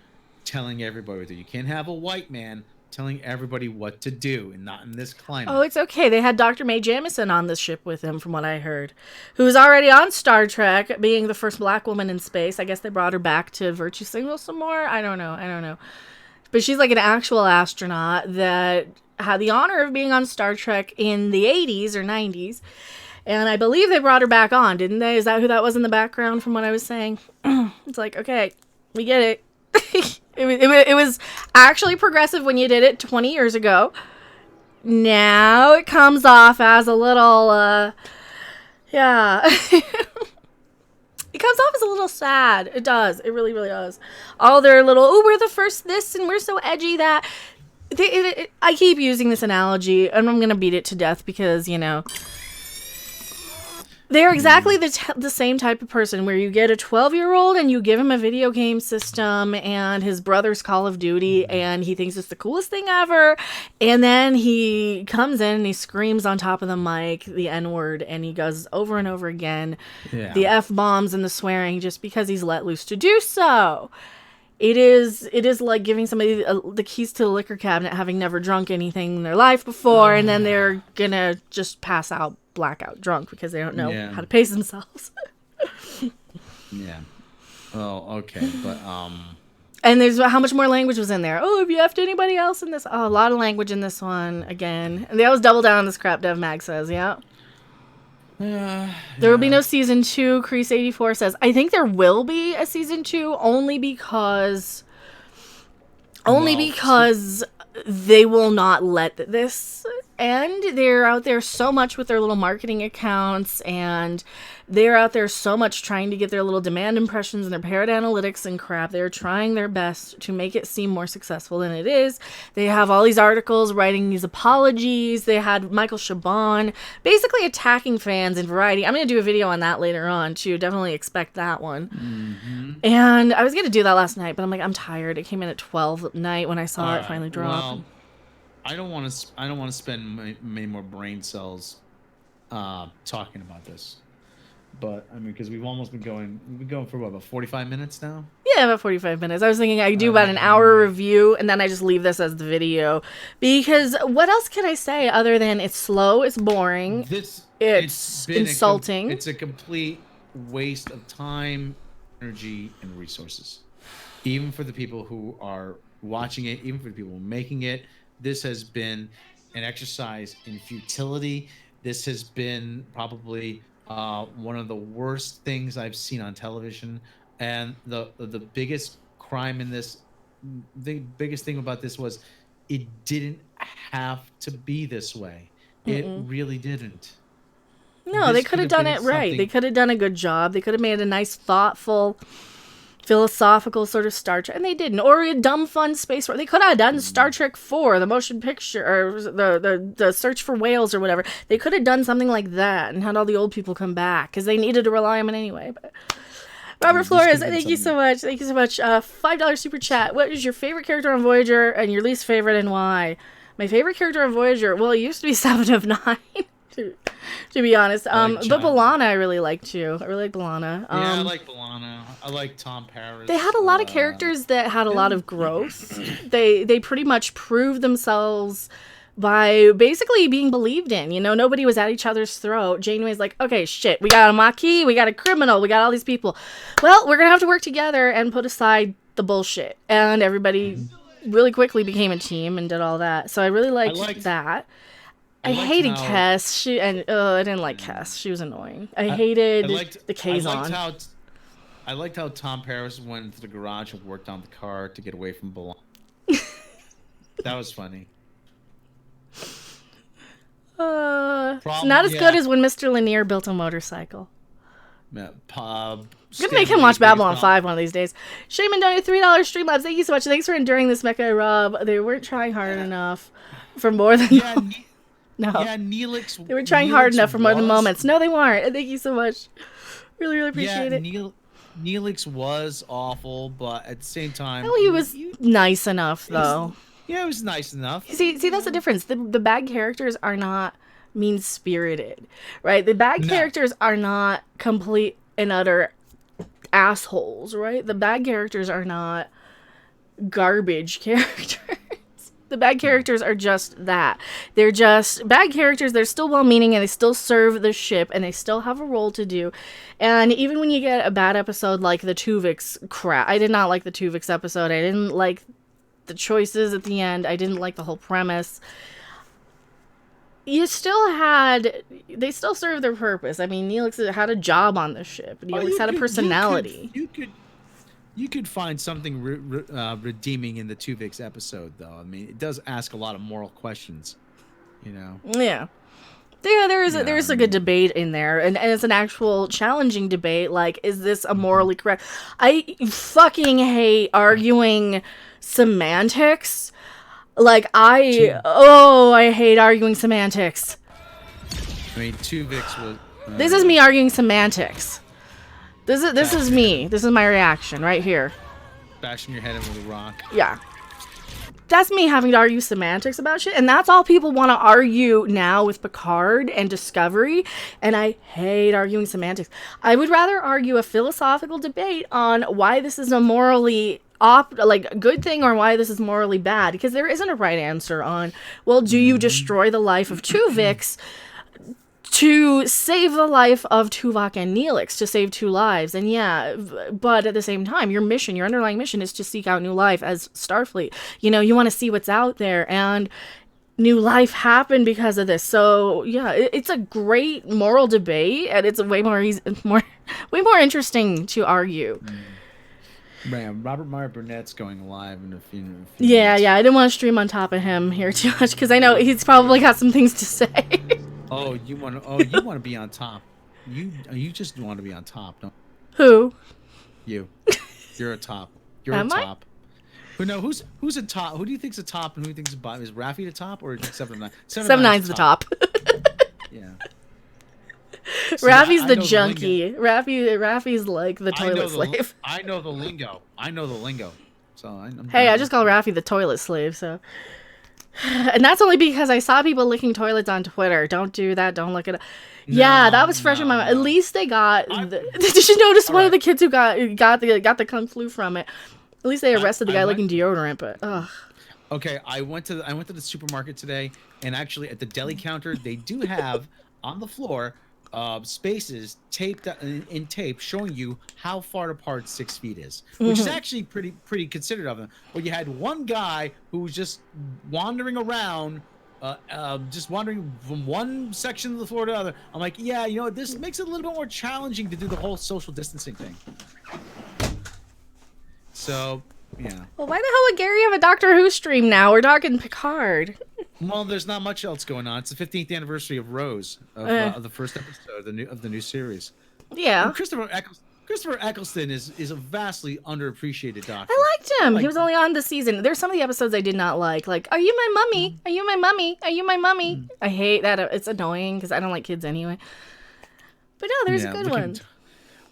telling everybody what to do. You can't have a white man telling everybody what to do, and not in this climate. Oh, it's okay. They had Dr. Mae Jemison on this ship with him, from what I heard, who's already on Star Trek, being the first black woman in space. I guess they brought her back to virtue signal some more. I don't know. But she's like an actual astronaut that had the honor of being on Star Trek in the 80s or 90s. And I believe they brought her back on, didn't they? Is that who that was in the background from what I was saying? It's like, okay, we get it. It was actually progressive when you did it 20 years ago. Now it comes off as a little, yeah. It comes off as a little sad. It does. It really, really does. All their little, oh, we're the first this and we're so edgy that. I keep using this analogy, and I'm going to beat it to death because, you know, they're exactly the same type of person where you get a 12-year-old and you give him a video game system and his brother's Call of Duty and he thinks it's the coolest thing ever. And then he comes in and he screams on top of the mic the N-word, and he goes over and over again the F-bombs and the swearing just because he's let loose to do so. It is like giving somebody the keys to the liquor cabinet, having never drunk anything in their life before, and then they're gonna just pass out, blackout drunk because they don't know how to pace themselves. Yeah. Oh, okay, but and there's how much more language was in there. Oh, have you effed anybody else in this? Oh, a lot of language in this one again, and they always double down on this crap. Dev Mag says, yeah. There will be no season 2. Crease84 says, I think there will be a season 2 only because they will not let this end. They're out there so much with their little marketing accounts, and they're out there so much trying to get their little demand impressions and their parrot analytics and crap. They're trying their best to make it seem more successful than it is. They have all these articles writing these apologies. They had Michael Chabon basically attacking fans in Variety. I'm going to do a video on that later on too. Definitely expect that one. Mm-hmm. And I was going to do that last night, but I'm like, I'm tired. It came in at 12 at night when I saw it finally drop. Well, I don't want to spend many more brain cells talking about this. But I mean, because we've been going for what, about 45 minutes now? Yeah, about 45 minutes. I was thinking I could do about an hour review, and then I just leave this as the video. Because what else can I say other than it's slow, it's boring, it's insulting. It's a complete waste of time, energy, and resources. Even for the people who are watching it, even for the people making it, this has been an exercise in futility. This has been probably one of the worst things I've seen on television, and the biggest crime in this, the biggest thing about this was it didn't have to be this way. It really didn't. No, they could have done it right. They could have done a good job. They could have made a nice, thoughtful, philosophical sort of Star Trek, and they didn't. Or a dumb, fun space. They could have done Star Trek 4, the motion picture, or the Search for Whales or whatever. They could have done something like that and had all the old people come back because they needed to rely on it anyway. But Robert Flores, thank you so much. Thank you so much. $5 super chat. What is your favorite character on Voyager and your least favorite, and why? My favorite character on Voyager, well, it used to be 7 of 9. to be honest. like But John. B'Elanna I really like too. I really like B'Elanna. Yeah, I like B'Elanna. I like Tom Paris. They had a lot of characters that had a lot of growth. They pretty much proved themselves by basically being believed in. You know, nobody was at each other's throat. Janeway's like, okay, shit, we got a Maquis, we got a criminal, we got all these people. Well, we're gonna have to work together and put aside the bullshit. And everybody really quickly became a team and did all that. So I really liked that. I hated Kes. I didn't like Kes. She was annoying. I hated the Kazon. I liked how Tom Paris went into the garage and worked on the car to get away from B'Elanna. That was funny. Not as good as when Mr. Lanier built a motorcycle. I'm gonna make him watch Babylon 5 one of these days. Shaman donated $3 Streamlabs. Thank you so much. Thanks for enduring this, Mecha Rob. They weren't trying hard enough for more than no. Yeah, Neelix. They were trying hard enough for more than moments. No, they weren't. Thank you so much. Really, really appreciate it. Neelix was awful, but at the same time, well, he was nice enough, though. It was nice enough. See, that's the difference. The bad characters are not mean-spirited, right? The bad characters are not complete and utter assholes, right? The bad characters are not garbage characters. The bad characters are just that. They're just bad characters. They're still well-meaning, and they still serve the ship, and they still have a role to do. And even when you get a bad episode like the Tuvix crap, I did not like the Tuvix episode. I didn't like the choices at the end. I didn't like the whole premise. They still served their purpose. I mean, Neelix had a job on the ship. Neelix had a personality. You could find something redeeming in the Tuvix episode, though. I mean, it does ask a lot of moral questions, you know. Yeah. There is a good debate in there, and it's an actual challenging debate. Like, is this a morally correct? I fucking hate arguing semantics. Like, I hate arguing semantics. I mean, Tuvix was... This is me arguing semantics. This is me. This is my reaction right here. Bashing your head in with a rock. Yeah. That's me having to argue semantics about shit, and that's all people want to argue now with Picard and Discovery, and I hate arguing semantics. I would rather argue a philosophical debate on why this is a morally good thing or why this is morally bad, because there isn't a right answer on, well, do you destroy the life of Tuvix to save the life of Tuvok and Neelix, to save 2 lives? And yeah, but at the same time, your underlying mission is to seek out new life as Starfleet. You know, you want to see what's out there, and new life happened because of this. So yeah, it's a great moral debate, and it's way more interesting to argue. Man, Robert Meyer Burnett's going live in a few minutes. Yeah, I didn't want to stream on top of him here too much, because I know he's probably got some things to say. You want to be on top. You just want to be on top, don't Who? you? You're a top. You're Am a I? top. Who's a top? Who do you think's a top and who do you think's a bottom? Is Raffi the top or is 7-9? 7-9's the top. Yeah. Raffi's the junkie. Raffi's like the toilet slave. I know the lingo. So I just call Raffi the toilet slave, so. And that's only because I saw people licking toilets on Twitter. Don't do that. Don't look it up. Yeah, that was fresh in my mind. At least they got. Did you notice one of the kids who got the kung flu from it? At least they arrested the guy licking deodorant. But ugh. Okay, I went to the supermarket today, and actually at the deli counter they do have on the floor spaces taped in tape showing you how far apart 6 feet is, which is actually pretty considerate of them. But you had one guy who was just wandering around, just wandering from one section of the floor to the other. I'm like, yeah, you know, this makes it a little bit more challenging to do the whole social distancing thing. So, yeah. Well, why the hell would Gary have a Doctor Who stream now? We're talking Picard. Well, there's not much else going on. It's the 15th anniversay of Rose of the first episode of the new series. Yeah. And Christopher Eccleston is a vastly underappreciated Doctor. I liked him. He was only on the season. There's some of the episodes I did not like. Like, are you my mummy? Are you my mummy? Are you my mummy? I hate that. It's annoying because I don't like kids anyway. But no, there's good ones.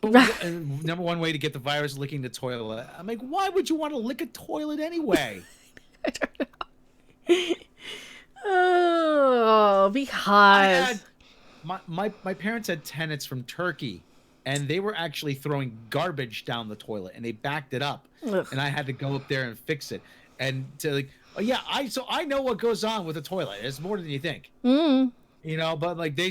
Number one way to get the virus is licking the toilet. I'm like, why would you want to lick a toilet anyway? I don't know. Oh, because my parents had tenants from Turkey, and they were actually throwing garbage down the toilet, and they backed it up, Ugh. and I had to go up there and fix it, and to like, oh yeah, I know what goes on with a toilet. It's more than you think. Mm. But like they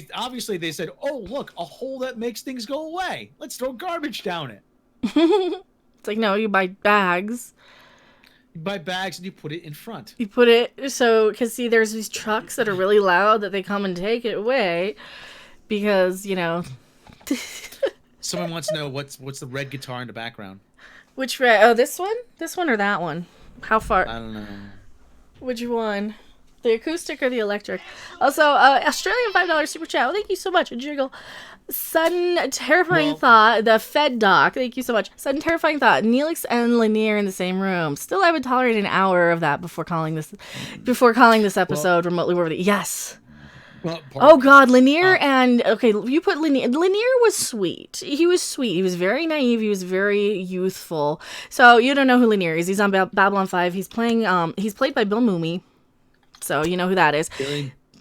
said, oh look, a hole that makes things go away. Let's throw garbage down it. It's like, no, you buy bags. You buy bags and you put it in front. You put it because see, there's these trucks that are really loud that they come and take it away because Someone wants to know what's the red guitar in the background. Which red? Oh, this one or that one? How far? I don't know. Which one? The acoustic or the electric? Also, Australian $5 super chat. Thank you so much. Jiggle. Sudden terrifying thought. The Fed doc. Thank you so much. Sudden terrifying thought. Neelix and Lanier in the same room. Still, I would tolerate an hour of that before calling this episode remotely worthy. Yes. Well, oh God, Lanier and okay, you put Lanier. Lanier was sweet. He was sweet. He was very naive. He was very youthful. So you don't know who Lanier is. He's on Babylon 5. He's playing. He's played by Bill Mumy. So you know who that is.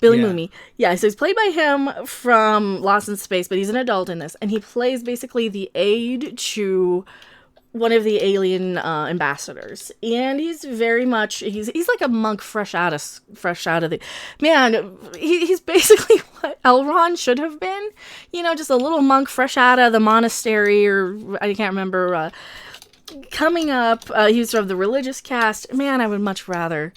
Billy Mumy. Yeah, so he's played by him from Lost in Space, but he's an adult in this. And he plays basically the aide to one of the alien ambassadors. And he's very much, he's like a monk fresh out of the, man, he's basically what Elrond should have been. Just a little monk fresh out of the monastery, or I can't remember, coming up. He's sort of the religious cast. Man, I would much rather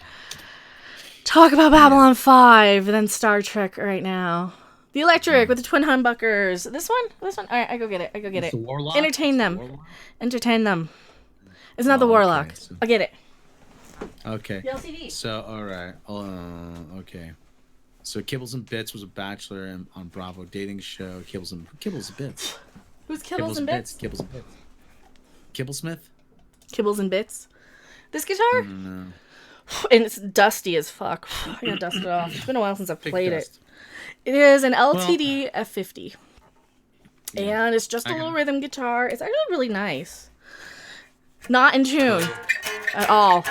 talk about Babylon 5 than Star Trek right now. The electric with the twin humbuckers. This one? All right, I go get it. The Warlock? Entertain them. Entertain them. It's not the Warlock. Okay, so... I'll get it. Okay. The LCD. So, all right. Okay. So, Kibbles and Bits was a bachelor on Bravo dating show. Kibbles and Bits. Who's Kibbles and Bits? Kibbles and Bits. Kibblesmith? Kibbles and Bits. This guitar? No. And it's dusty as fuck. I gotta dust it off. It's been a while since I've played dust. it. It is an LTD F50. Yeah. And it's just a little rhythm guitar. It's actually really nice. Not in tune at all.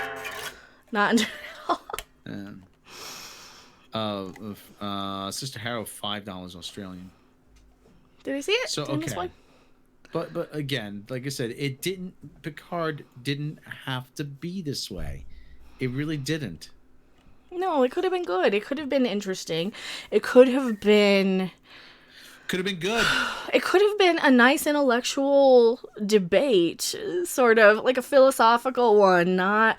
Not in tune at all. Sister Harrow, $5 Australian. Did I see it? So, okay. This one? But again, like I said, Picard didn't have to be this way. It really didn't. No, it could have been good. It could have been interesting. It could have been... Could have been good. It could have been a nice intellectual debate, sort of like a philosophical one, not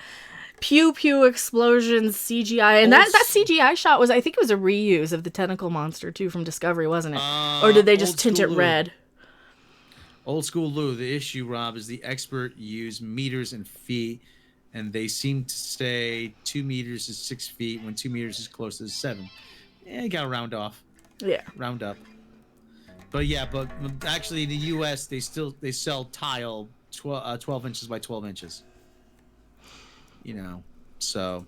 pew pew explosions, CGI. And that CGI shot was, I think it was a reuse of the tentacle monster too from Discovery, wasn't it? Or did they just tint it red? Old school Lou. The issue, Rob, is the expert used meters and feet, and they seem to say 2 meters is 6 feet when 2 meters is close to 7. Yeah, you gotta round off. Yeah, round up. But actually in the U.S. they sell tile 12 inches by 12 inches. So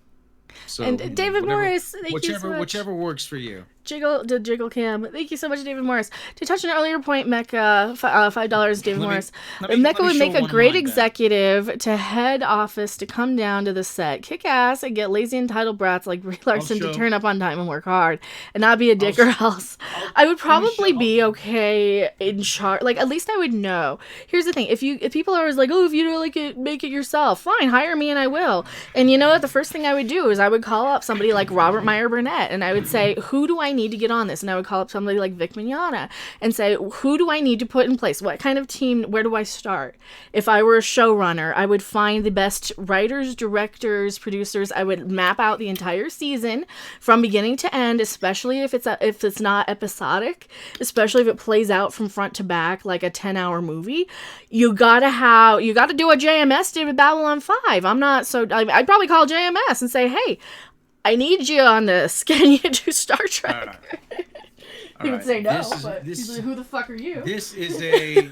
and David Morris, whichever works for you. Jiggle Cam. Thank you so much, David Morris. To touch on an earlier point, Mecca, $5, David Morris. Mecca would make a great executive to head office to come down to the set, kick ass, and get lazy entitled brats like Brie Larson to turn up on time and work hard, and not be a dick or else. I would probably be okay in charge. Like, at least I would know. Here's the thing: if people are always like, oh, if you don't like it, make it yourself. Fine, hire me and I will. And you know what? The first thing I would do is I would call up somebody like Robert Meyer Burnett, and I would say, who do I need to get on this? And I would call up somebody like Vic Mignogna and say, who do I need to put in place? What kind of team? Where do I start? If I were a showrunner, I would find the best writers, directors, producers. I would map out the entire season from beginning to end, especially if it's not episodic, especially if it plays out from front to back like a 10-hour movie. You gotta do what JMS did with Babylon 5. I'd probably call JMS and say, hey, I need you on this. Can you do Star Trek? He would say no, but he's like, who the fuck are you? This is a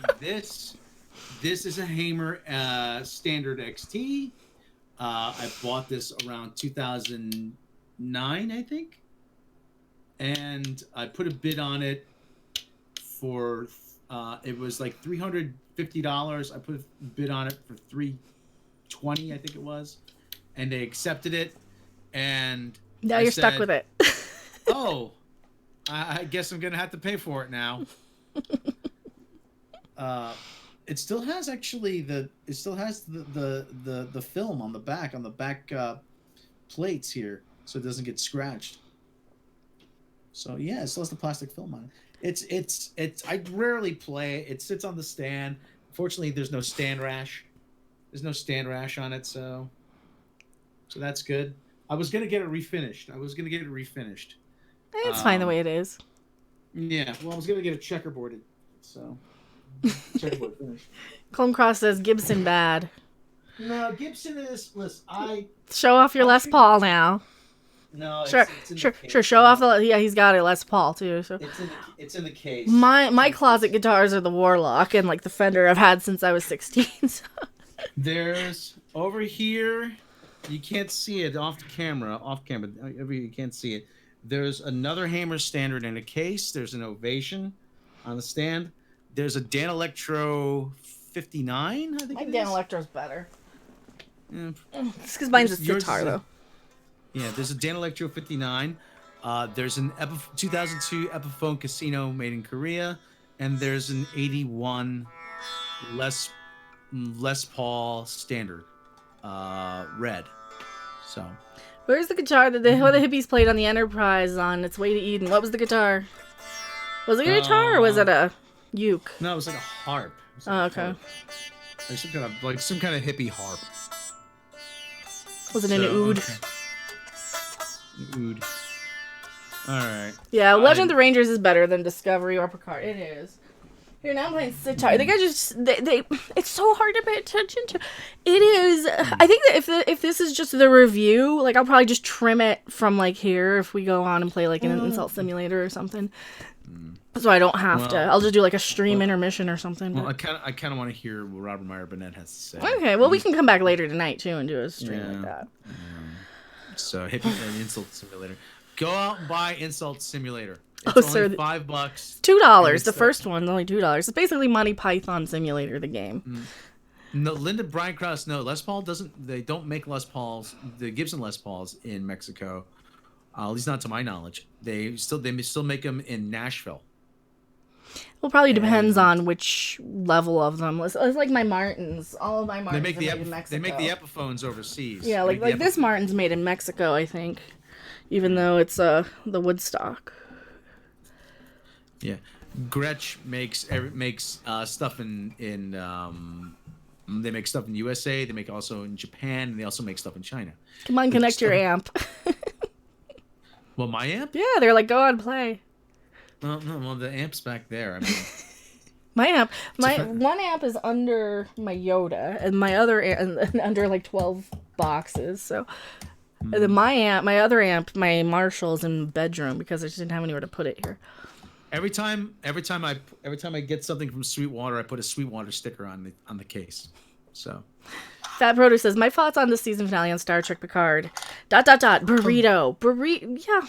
Hamer Standard XT. I bought this around 2009, I think. And I put a bid on it for, it was like $350. I put a bid on it for $320, I think it was. And they accepted it. And now you're stuck with it. Oh, I guess I'm gonna have to pay for it now. It still has actually the film on the back plates here, so it doesn't get scratched. So yeah, it still has the plastic film on it. It's I rarely play it. It sits on the stand. Unfortunately, there's no stand rash. There's no stand rash on it, so that's good. I was gonna get it refinished. It's fine the way it is. Yeah, well, I was gonna get it checkerboarded, so checkerboard finish. Clone Cross says Gibson bad. No, Gibson is. Listen, Show off your Les Paul now. No, sure. Show off the. Yeah, he's got a Les Paul too. So it's in the case. My closet guitars are the Warlock and like the Fender I've had since I was 16. So. There's over here. You can't see it off camera. You can't see it. There's another Hammer Standard in a case. There's an Ovation on the stand. There's a Dan Electro 59. I think my Dan Electro's better. Yeah. It's because mine's a sitar though. Yeah, there's a Dan Electro 59. There's an 2002 Epiphone Casino made in Korea, and there's an 81 Les Paul Standard, red. So, where's the guitar that the hippies played on the Enterprise on its way to Eden? What was the guitar? Was it a guitar or was it a uke? No, it was like a harp. Oh, okay. Like some kind of hippie harp. Was it an oud? Okay. Oud. All right. Yeah, Legend of the Rangers is better than Discovery or Picard. It is. Here, now I'm playing sitar. I think it's so hard to pay attention to. It is. I think that if this is just the review, like I'll probably just trim it from like here if we go on and play like an insult simulator or something. So I don't have to. I'll just do like a stream intermission or something. Well, I kind of want to hear what Robert Meyer Burnett has to say. Okay, well we can come back later tonight too and do a stream like that. Yeah. So hit an insult simulator. Go out and buy insult simulator. It's only $5. $2. The first one's only $2. It's basically Monty Python Simulator, the game. No, Linda Brian Krause. No, Les Paul doesn't. They don't make Les Pauls. The Gibson Les Pauls in Mexico. At least not to my knowledge. They still make them in Nashville. Well, probably depends on which level of them. It's like my Martins. All of my Martins are made in Mexico. They make the Epiphones overseas. Yeah, like this Martin's made in Mexico, I think. Even though it's the Woodstock. Yeah, Gretsch makes stuff in they make stuff in the USA. They make also in Japan, and they also make stuff in China. Come on, connect your amp. Well, my amp? Yeah, they're like, go on, play. Well, the amp's back there. I mean, my amp, one amp is under my Yoda, and my other under like 12 boxes. So, and then my other amp, my Marshall's in the bedroom because I just didn't have anywhere to put it here. Every time I get something from Sweetwater, I put a Sweetwater sticker on the case. So, Fat Produce says my thoughts on the season finale on Star Trek Picard. ... Burrito. Yeah.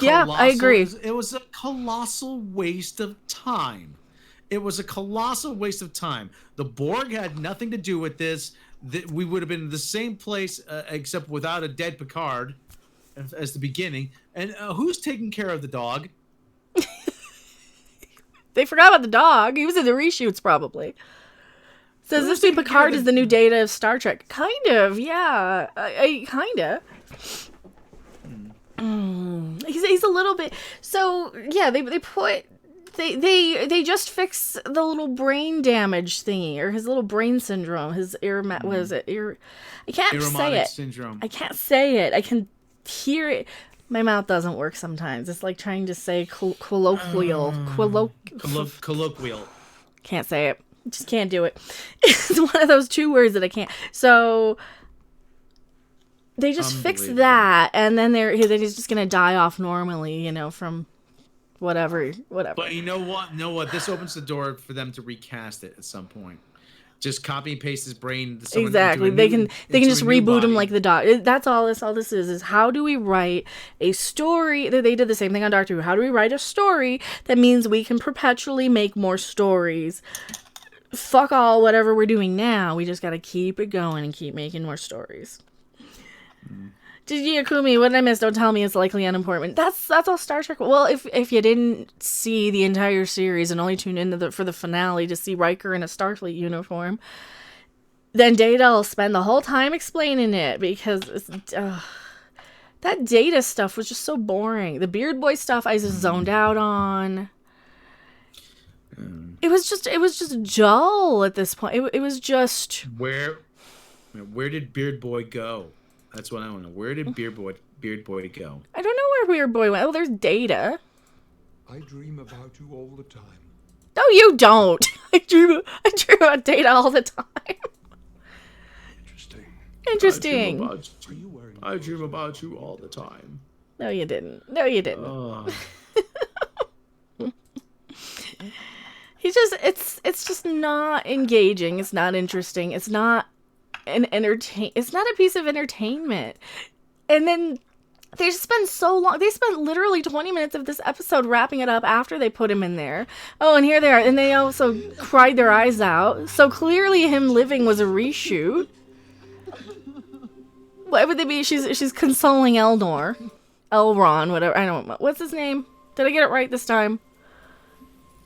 Yeah, I agree. It was a colossal waste of time. The Borg had nothing to do with this. We would have been in the same place, except without a dead Picard as the beginning. And who's taking care of the dog? They forgot about the dog. He was in the reshoots, probably. Says this mean Picard is the new Data of Star Trek? Kind of, yeah. Kind of. He's a little bit. So yeah, they just fixed the little brain damage thingy or his little brain syndrome. His what is it? I can't say it. Syndrome. I can't say it. I can hear it. My mouth doesn't work sometimes. It's like trying to say colloquial. Colloquial. Can't say it. Just can't do it. It's one of those two words that I can't. So they just fixed that, and then he's just gonna die off normally, from whatever. But you know what? This opens the door for them to recast it at some point. Just copy and paste his brain. Exactly. They can just reboot him like the dog. That's all this is how do we write a story? They did the same thing on Doctor Who. How do we write a story that means we can perpetually make more stories? Fuck all whatever we're doing now. We just got to keep it going and keep making more stories. Gigi Akumi, what did I miss? Don't tell me it's likely unimportant. That's all Star Trek. Well, if you didn't see the entire series and only tuned in for the finale to see Riker in a Starfleet uniform, then Data will spend the whole time explaining it because that Data stuff was just so boring. The Beard Boy stuff I just zoned out on. It was just dull at this point. It was just where did Beard Boy go? That's what I want to know. Where did Beard Boy go? I don't know where Beard Boy went. Oh, there's Data. I dream about you all the time. No, you don't. I dream about Data all the time. Interesting. I dream about you all the time. No, you didn't. He's just it's just not engaging. It's not interesting. It's not it's not a piece of entertainment. And then they spend so long. They spent literally 20 minutes of this episode wrapping it up after they put him in there. Oh, and here they are. And they also cried their eyes out. So clearly him living was a reshoot. Why would they be? She's consoling Elron, whatever. I don't know. What's his name? Did I get it right this time?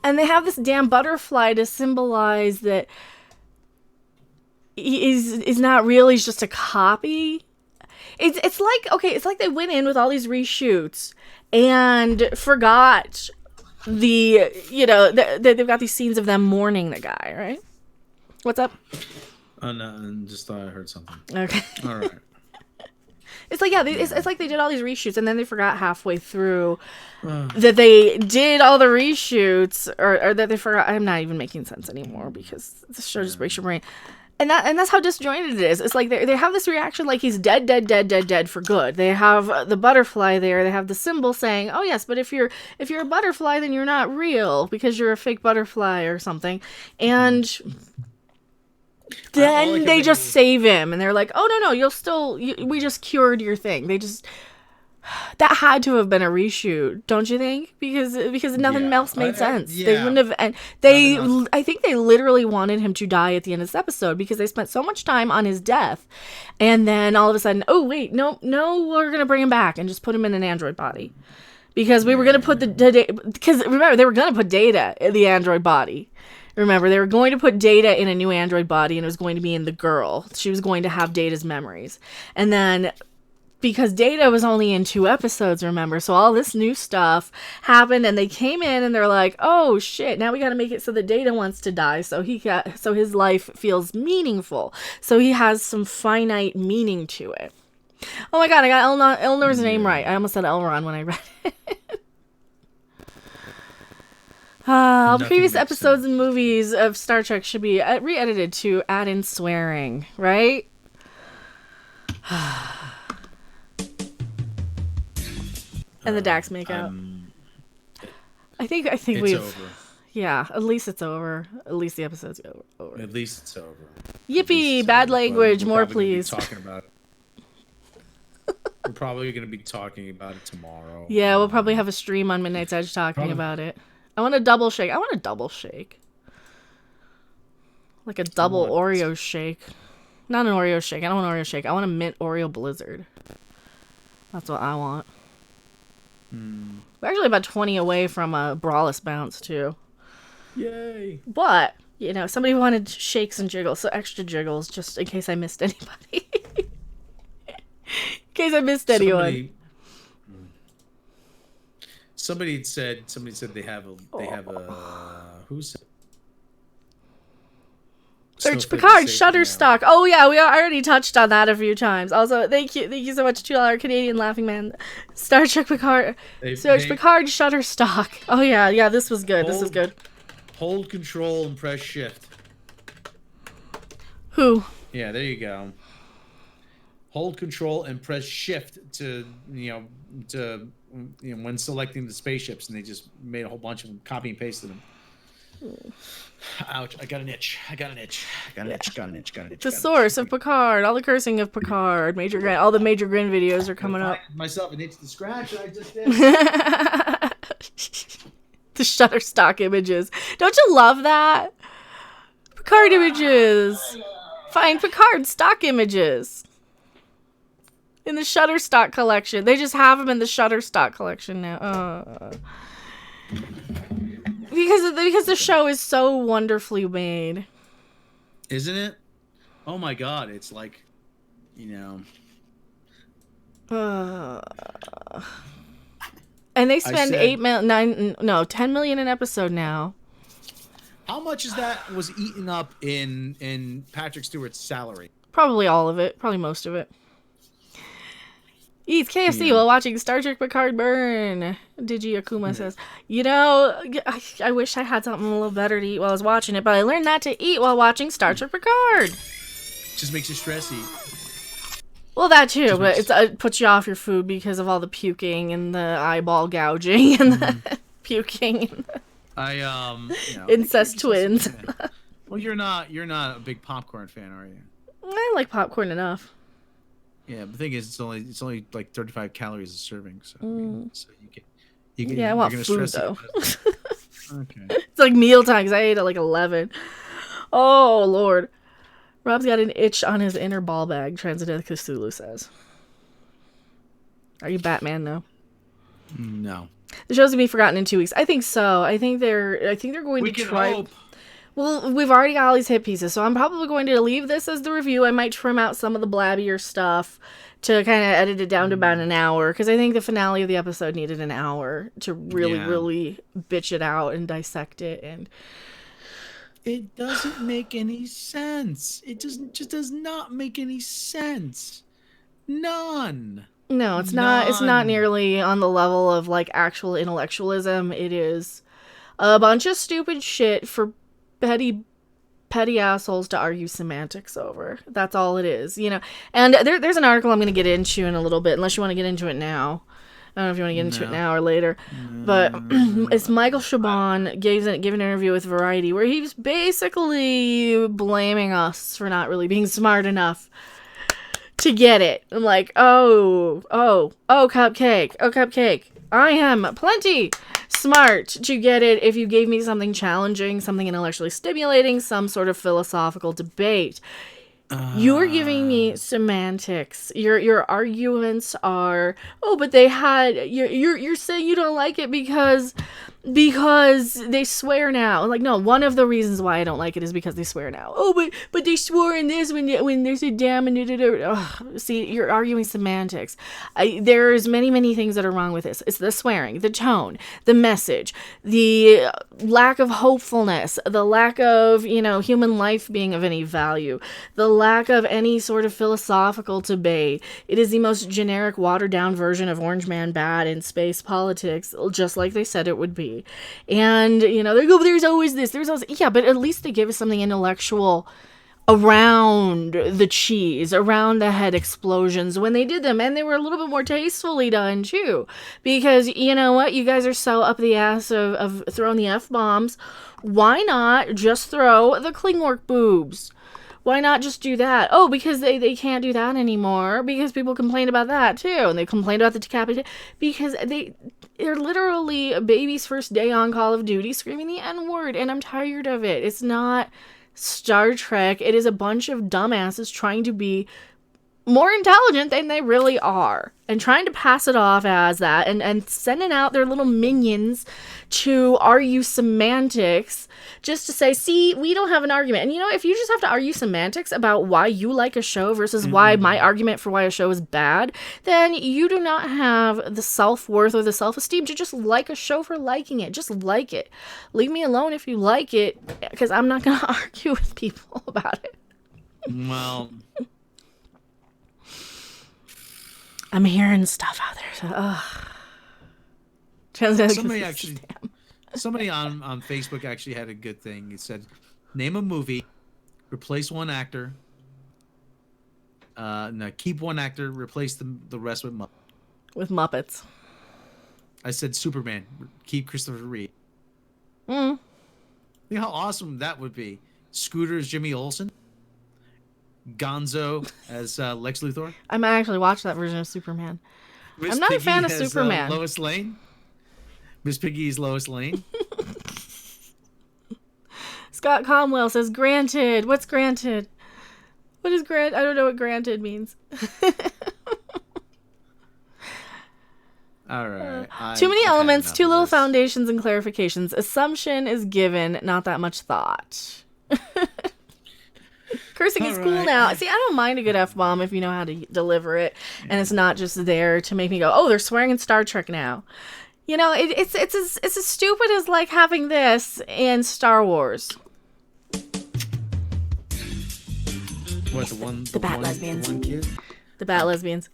And they have this damn butterfly to symbolize that is not really just a copy. It's like they went in with all these reshoots and forgot they've got these scenes of them mourning the guy, right? What's up? No, just thought I heard something. Okay. All right. It's like, yeah, it's like they did all these reshoots and then they forgot halfway through that they did all the reshoots or that they forgot. I'm not even making sense anymore because the show just breaks your brain. And that's how disjointed it is. It's like they have this reaction like he's dead for good. They have the butterfly there. They have the symbol saying, "Oh yes, but if you're a butterfly, then you're not real because you're a fake butterfly or something." And then they just save him, and they're like, "Oh no, we just cured your thing." That had to have been a reshoot, don't you think? Because nothing else made sense. Yeah. They wouldn't have, and I think they literally wanted him to die at the end of this episode because they spent so much time on his death, and then all of a sudden, oh wait, no, we're gonna bring him back and just put him in an android body because we were gonna put because remember they were gonna put Data in the android body. Remember, they were going to put Data in a new android body, and it was going to be in the girl. She was going to have Data's memories. And then, because Data was only in 2 episodes, remember, so all this new stuff happened, and they came in, and they're like, oh, shit, now we gotta make it so that Data wants to die, so his life feels meaningful. So he has some finite meaning to it. Oh my god, I got Elnor's name right. I almost said Elron when I read it. Previous episodes and movies of Star Trek should be re-edited to add in swearing, right? And the Dax makeout. I think we've over. Yeah, at least it's over. At least the episode's over. At least it's over. Yippee! Bad language. More, please. Talking about it. We're probably going to be talking about it tomorrow. Yeah, we'll probably have a stream on Midnight's Edge talking about it. I want a double shake. Like a double Oreo shake. Not an Oreo shake. I don't want an Oreo shake. I want a mint Oreo Blizzard. That's what I want. We're actually about 20 away from a Brawless bounce, too. Yay. But, somebody wanted shakes and jiggles, so extra jiggles, just in case I missed anybody. In case I missed anyone. Somebody said they have a who's Search Picard Shutterstock. Oh yeah, I already touched on that a few times. Also, thank you so much, $2 Canadian laughing man. Star Trek Picard. Search Picard Shutterstock. Oh yeah, this was good. This was good. Hold Control and press Shift. Who? Yeah, there you go. Hold Control and press Shift to when selecting the spaceships, and they just made a whole bunch of them, copy and pasted them. Ouch! I got an itch. The source of Picard. All the cursing of Picard. All the Major Grin videos are coming up. Myself an itch to scratch. I just did. The Shutterstock images. Don't you love that? Picard images. Find Picard stock images. In the Shutterstock collection. They just have them in the Shutterstock collection now. Because the show is so wonderfully made. Isn't it? Oh my god, it's like, And they spend said- 10 million an episode now. How much is that was eaten up in Patrick Stewart's salary? Probably all of it. Probably most of it. Eats KFC while watching Star Trek Picard burn. Digi Akuma says, I wish I had something a little better to eat while I was watching it, but I learned not to eat while watching Star Trek Picard. Just makes you stressy. Well, that too, but it puts you off your food because of all the puking and the eyeball gouging and the puking. Incest twins. Well, you're not a big popcorn fan, are you? I like popcorn enough. Yeah, the thing is, it's only like 35 calories a serving, so you get. Yeah, I want food though. Okay. It's like mealtime because I ate at like 11. Oh Lord, Rob's got an itch on his inner ball bag. Transcendental Cthulhu says. Are you Batman though? No. The show's gonna be forgotten in 2 weeks. I think so. I think they're going to try. Hope. Well, we've already got all these hit pieces, so I'm probably going to leave this as the review. I might trim out some of the blabbier stuff to kind of edit it down to about an hour, because I think the finale of the episode needed an hour to really bitch it out and dissect it. And it doesn't make any sense. It just does not make any sense. None. No, it's not. It's not nearly on the level of like actual intellectualism. It is a bunch of stupid shit for petty assholes to argue semantics over. That's all it is, And there's an article I'm going to get into in a little bit, unless you want to get into it now. I don't know if you want to get into it now or later. But it's Michael Chabon gave an interview with Variety where he was basically blaming us for not really being smart enough to get it. I'm like, oh, Cupcake. I am plenty smart to get it if you gave me something challenging, something intellectually stimulating, some sort of philosophical debate. You're giving me semantics. Your arguments are, but they had, you're saying you don't like it because they swear now. Like, no, one of the reasons why I don't like it is because they swear now. But they swore in this when there's a damn and see, you're arguing semantics. There's many things that are wrong with this. It's the swearing, the tone, the message, the lack of hopefulness, the lack of, human life being of any value, the lack of any sort of philosophical debate. It is the most generic, watered-down version of Orange Man bad in space politics, just like they said it would be. And, they go, there's always this, yeah, but at least they give us something intellectual around the cheese, around the head explosions when they did them, and they were a little bit more tastefully done, too. Because, you know what, you guys are so up the ass of throwing the F-bombs, why not just throw the Klingwork boobs? Why not just do that? Oh, because they can't do that anymore. Because people complained about that, too. And they complained about the decapitation. Because they're literally a baby's first day on Call of Duty screaming the N-word. And I'm tired of it. It's not Star Trek. It is a bunch of dumbasses trying to be more intelligent than they really are. And trying to pass it off as that. And sending out their little minions to argue semantics just to say, see, we don't have an argument. And if you just have to argue semantics about why you like a show versus why my argument for why a show is bad, then you do not have the self-worth or the self-esteem to just like a show for liking it. Just like it. Leave me alone if you like it, because I'm not going to argue with people about it. Well, I'm hearing stuff out there. So, somebody on Facebook actually had a good thing. It said, name a movie, replace one actor. Keep one actor, replace the rest with Muppets. With Muppets. I said Superman, keep Christopher Reeve. Mm. You know how awesome that would be. Scooter as Jimmy Olsen. Gonzo as Lex Luthor. I might actually watch that version of Superman. Miss I'm not Piggy a fan of as, Superman. Lois Lane. Miss Piggy is Lois Lane. Scott Comwell says, granted. What's granted? What is grant? I don't know what granted means. All right. Too many I've had elements, enough too of little this. foundations and clarifications. Assumption is given, not that much thought. Cursing is cool Alright. now. See, I don't mind a good F-bomb if you know how to deliver it, and it's not just there to make me go, oh, they're swearing in Star Trek now. You know, it's as stupid as like having this in Star Wars. What, the Bat lesbians. The one kid? The bat lesbians.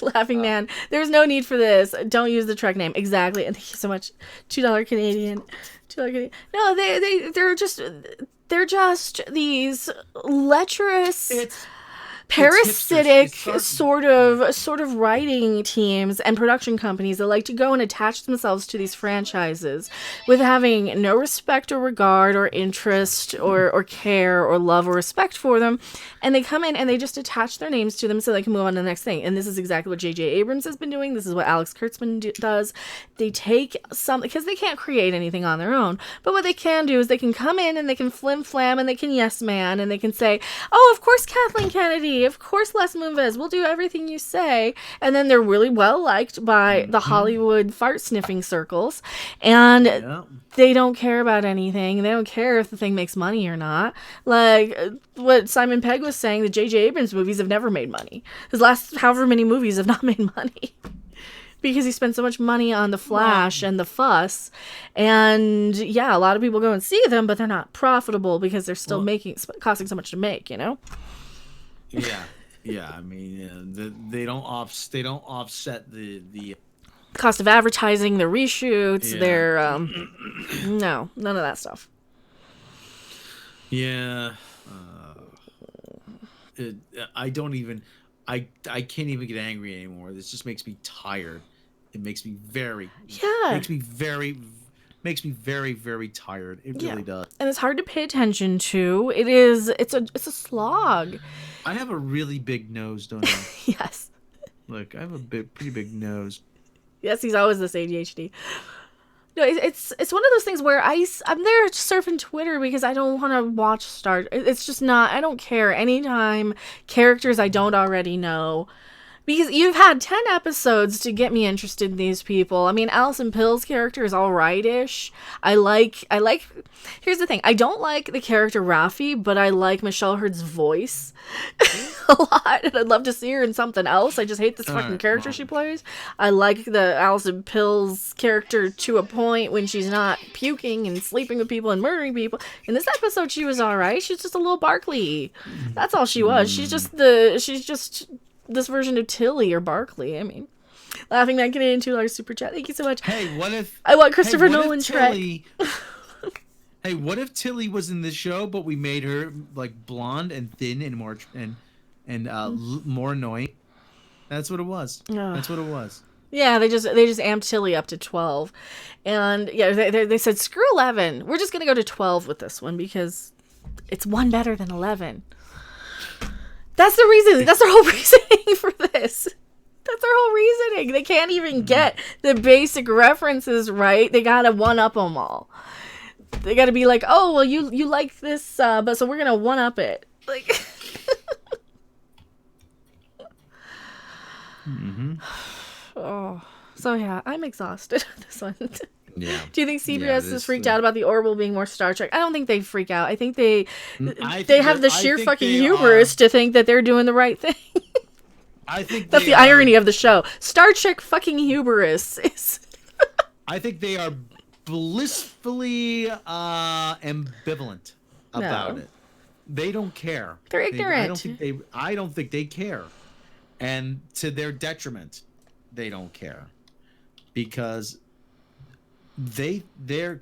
Laughing man. There's no need for this. Don't use the Trek name. Exactly. And thank you so much. $2 Canadian. $2 Canadian. No, they're just these lecherous, parasitic sort of writing teams and production companies that like to go and attach themselves to these franchises with having no respect or regard or interest or care or love or respect for them, and they come in and they just attach their names to them so they can move on to the next thing. And this is exactly what J.J. Abrams has been doing. This is what Alex Kurtzman does. They take some, because they can't create anything on their own, but what they can do is they can come in and they can flim flam and they can yes man and they can say, oh, of course Kathleen Kennedy, of course Les Moonves, we'll do everything you say. And then they're really well liked by the Hollywood fart sniffing circles, and they don't care about anything. They don't care if the thing makes money or not. Like what Simon Pegg was saying, the J.J. Abrams movies have never made money. His last however many movies have not made money. Because he spent so much money on the flash and the fuss. And yeah, a lot of people go and see them, but they're not profitable because they're still costing so much to make, you know? Yeah. I mean, they don't offset the cost of advertising, the reshoots, their no, none of that stuff. Yeah. I can't even get angry anymore. This just makes me tired. It makes me very very tired. It really does. And it's hard to pay attention to. It's a slog. I have a really big nose, don't I? Yes. Look, I have a pretty big nose. Yes, he's always this ADHD. No, it's one of those things where I'm there surfing Twitter because I don't want to watch Star. It's just not. I don't care. Anytime characters I don't already know. Because you've had 10 episodes to get me interested in these people. I mean, Alison Pill's character is all right-ish. I like. Here's the thing. I don't like the character Raffi, but I like Michelle Hurd's voice a lot, and I'd love to see her in something else. I just hate this fucking character she plays. I like the Alison Pill's character to a point when she's not puking and sleeping with people and murdering people. In this episode, she was all right. She's just a little Barkley. That's all she was. She's just this version of Tilly or Barkley. I mean, Laughing Man Canadian $2 super chat. Thank you so much. Hey, what if I want Christopher Nolan Trek? Hey, what if Tilly was in this show, but we made her like blonde and thin and more more annoying? That's what it was. That's what it was. Yeah, they just amped Tilly up to 12, and yeah, they said screw 11. We're just gonna go to 12 with this one because it's one better than 11. That's the reason. That's their whole reasoning for this. That's their whole reasoning. They can't even get the basic references right. They gotta one-up them all. They gotta be like, oh, well, you like this, but so we're gonna one-up it. Like, oh, so yeah, I'm exhausted on this one. Yeah. Do you think CBS is freaked out about the Orville being more Star Trek? I don't think they freak out. I think they have the sheer fucking hubris to think that they're doing the right thing. I think that's the irony of the show. Star Trek fucking hubris is. I think they are blissfully ambivalent about it. They don't care. They're ignorant. I don't think they care, and to their detriment, they don't care because. They're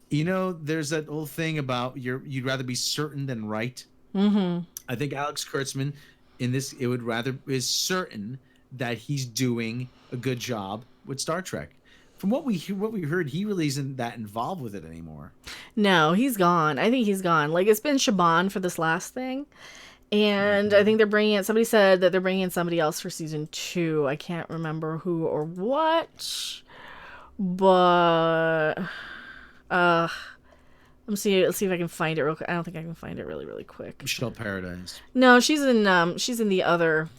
you know, there's that old thing about you'd rather be certain than right. Mm-hmm. I think Alex Kurtzman in this is certain that he's doing a good job with Star Trek. From what we heard, he really isn't that involved with it anymore. No, he's gone. I think he's gone. Like, it's been Shaban for this last thing. And I think somebody said that they're bringing in somebody else for season 2. I can't remember who or what. But let's see if I can find it real quick. I don't think I can find it really, really quick. Michelle Paradise. No, she's in the other.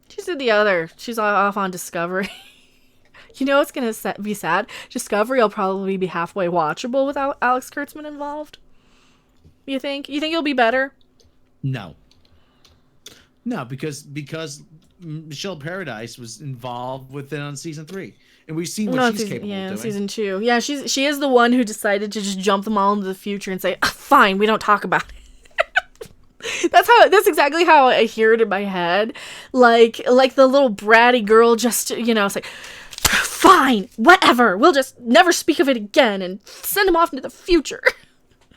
She's off on Discovery. You know what's gonna be sad? Discovery will probably be halfway watchable without Alex Kurtzman involved. You think? You think it'll be better? No. No, because Michelle Paradise was involved with it on season 3, and we've seen what she's capable of doing. Season 2. Yeah, she is the one who decided to just jump them all into the future and say, "Fine, we don't talk about it." That's exactly how I hear it in my head. Like the little bratty girl just, it's like, "Fine, whatever. We'll just never speak of it again and send him off into the future."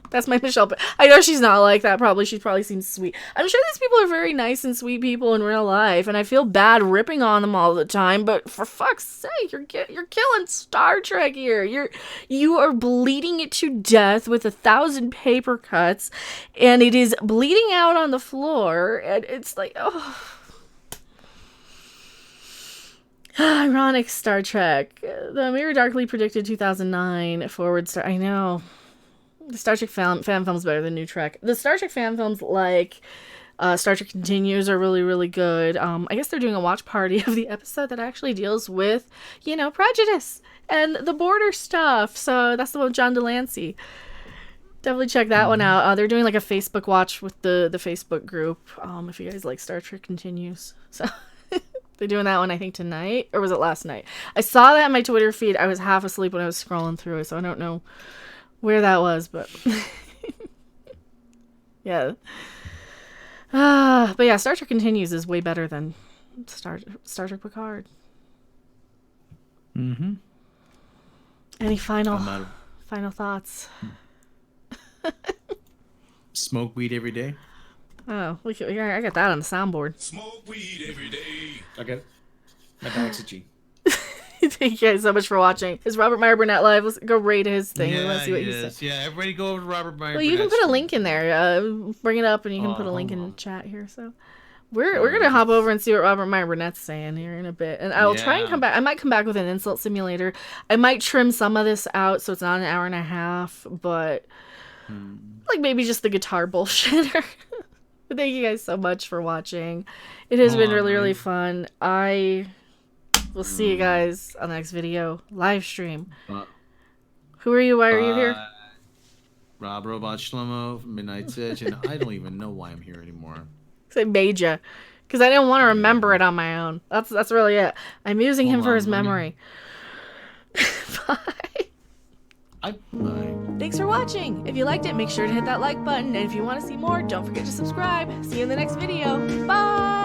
That's my Michelle. I know she's not like that. She probably seems sweet. I'm sure these people are very nice and sweet people in real life, and I feel bad ripping on them all the time. But for fuck's sake, you're killing Star Trek here. You are bleeding it to death with 1,000 paper cuts, and it is bleeding out on the floor, and it's like, oh. Ironic Star Trek. The Mirror darkly predicted 2009 forward star. I know. The Star Trek fan film's better than New Trek. The Star Trek fan films, like Star Trek Continues, are really, really good. I guess they're doing a watch party of the episode that actually deals with, prejudice and the border stuff. So that's the one with John Delancey. Definitely check that one out. They're doing like a Facebook watch with the Facebook group. If you guys like Star Trek Continues. So they're doing that one, I think, tonight. Or was it last night? I saw that in my Twitter feed. I was half asleep when I was scrolling through it, so I don't know where that was, but yeah. But yeah, Star Trek Continues is way better than Star Trek Picard. Mm-hmm. Any final thoughts? Smoke weed every day. Oh, I got that on the soundboard. Smoke weed every day. Okay. My dog's itchy. Thank you guys so much for watching. It's Robert Meyer Burnett Live. Let's go rate his thing. Yeah, Let's see what he said. Yeah, everybody go over to Robert Meyer. Well, you can put a link in there. Bring it up, and you can put a link in chat here. So we're gonna hop over and see what Robert Meyer Burnett's saying here in a bit, and I will try and come back. I might come back with an insult simulator. I might trim some of this out so it's not an hour and a half, but like maybe just the guitar bullshitter. But thank you guys so much for watching. It has been really, really fun. We'll see you guys on the next video live stream. Who are you? Why are you here? Rob Robot Shlomo from Midnight's Edge, and I don't even know why I'm here anymore. I made you because I didn't want to remember it on my own. That's really it. I'm using him for his memory. Bye. Bye. Thanks for watching. If you liked it, make sure to hit that like button, and if you want to see more, don't forget to subscribe. See you in the next video. Bye.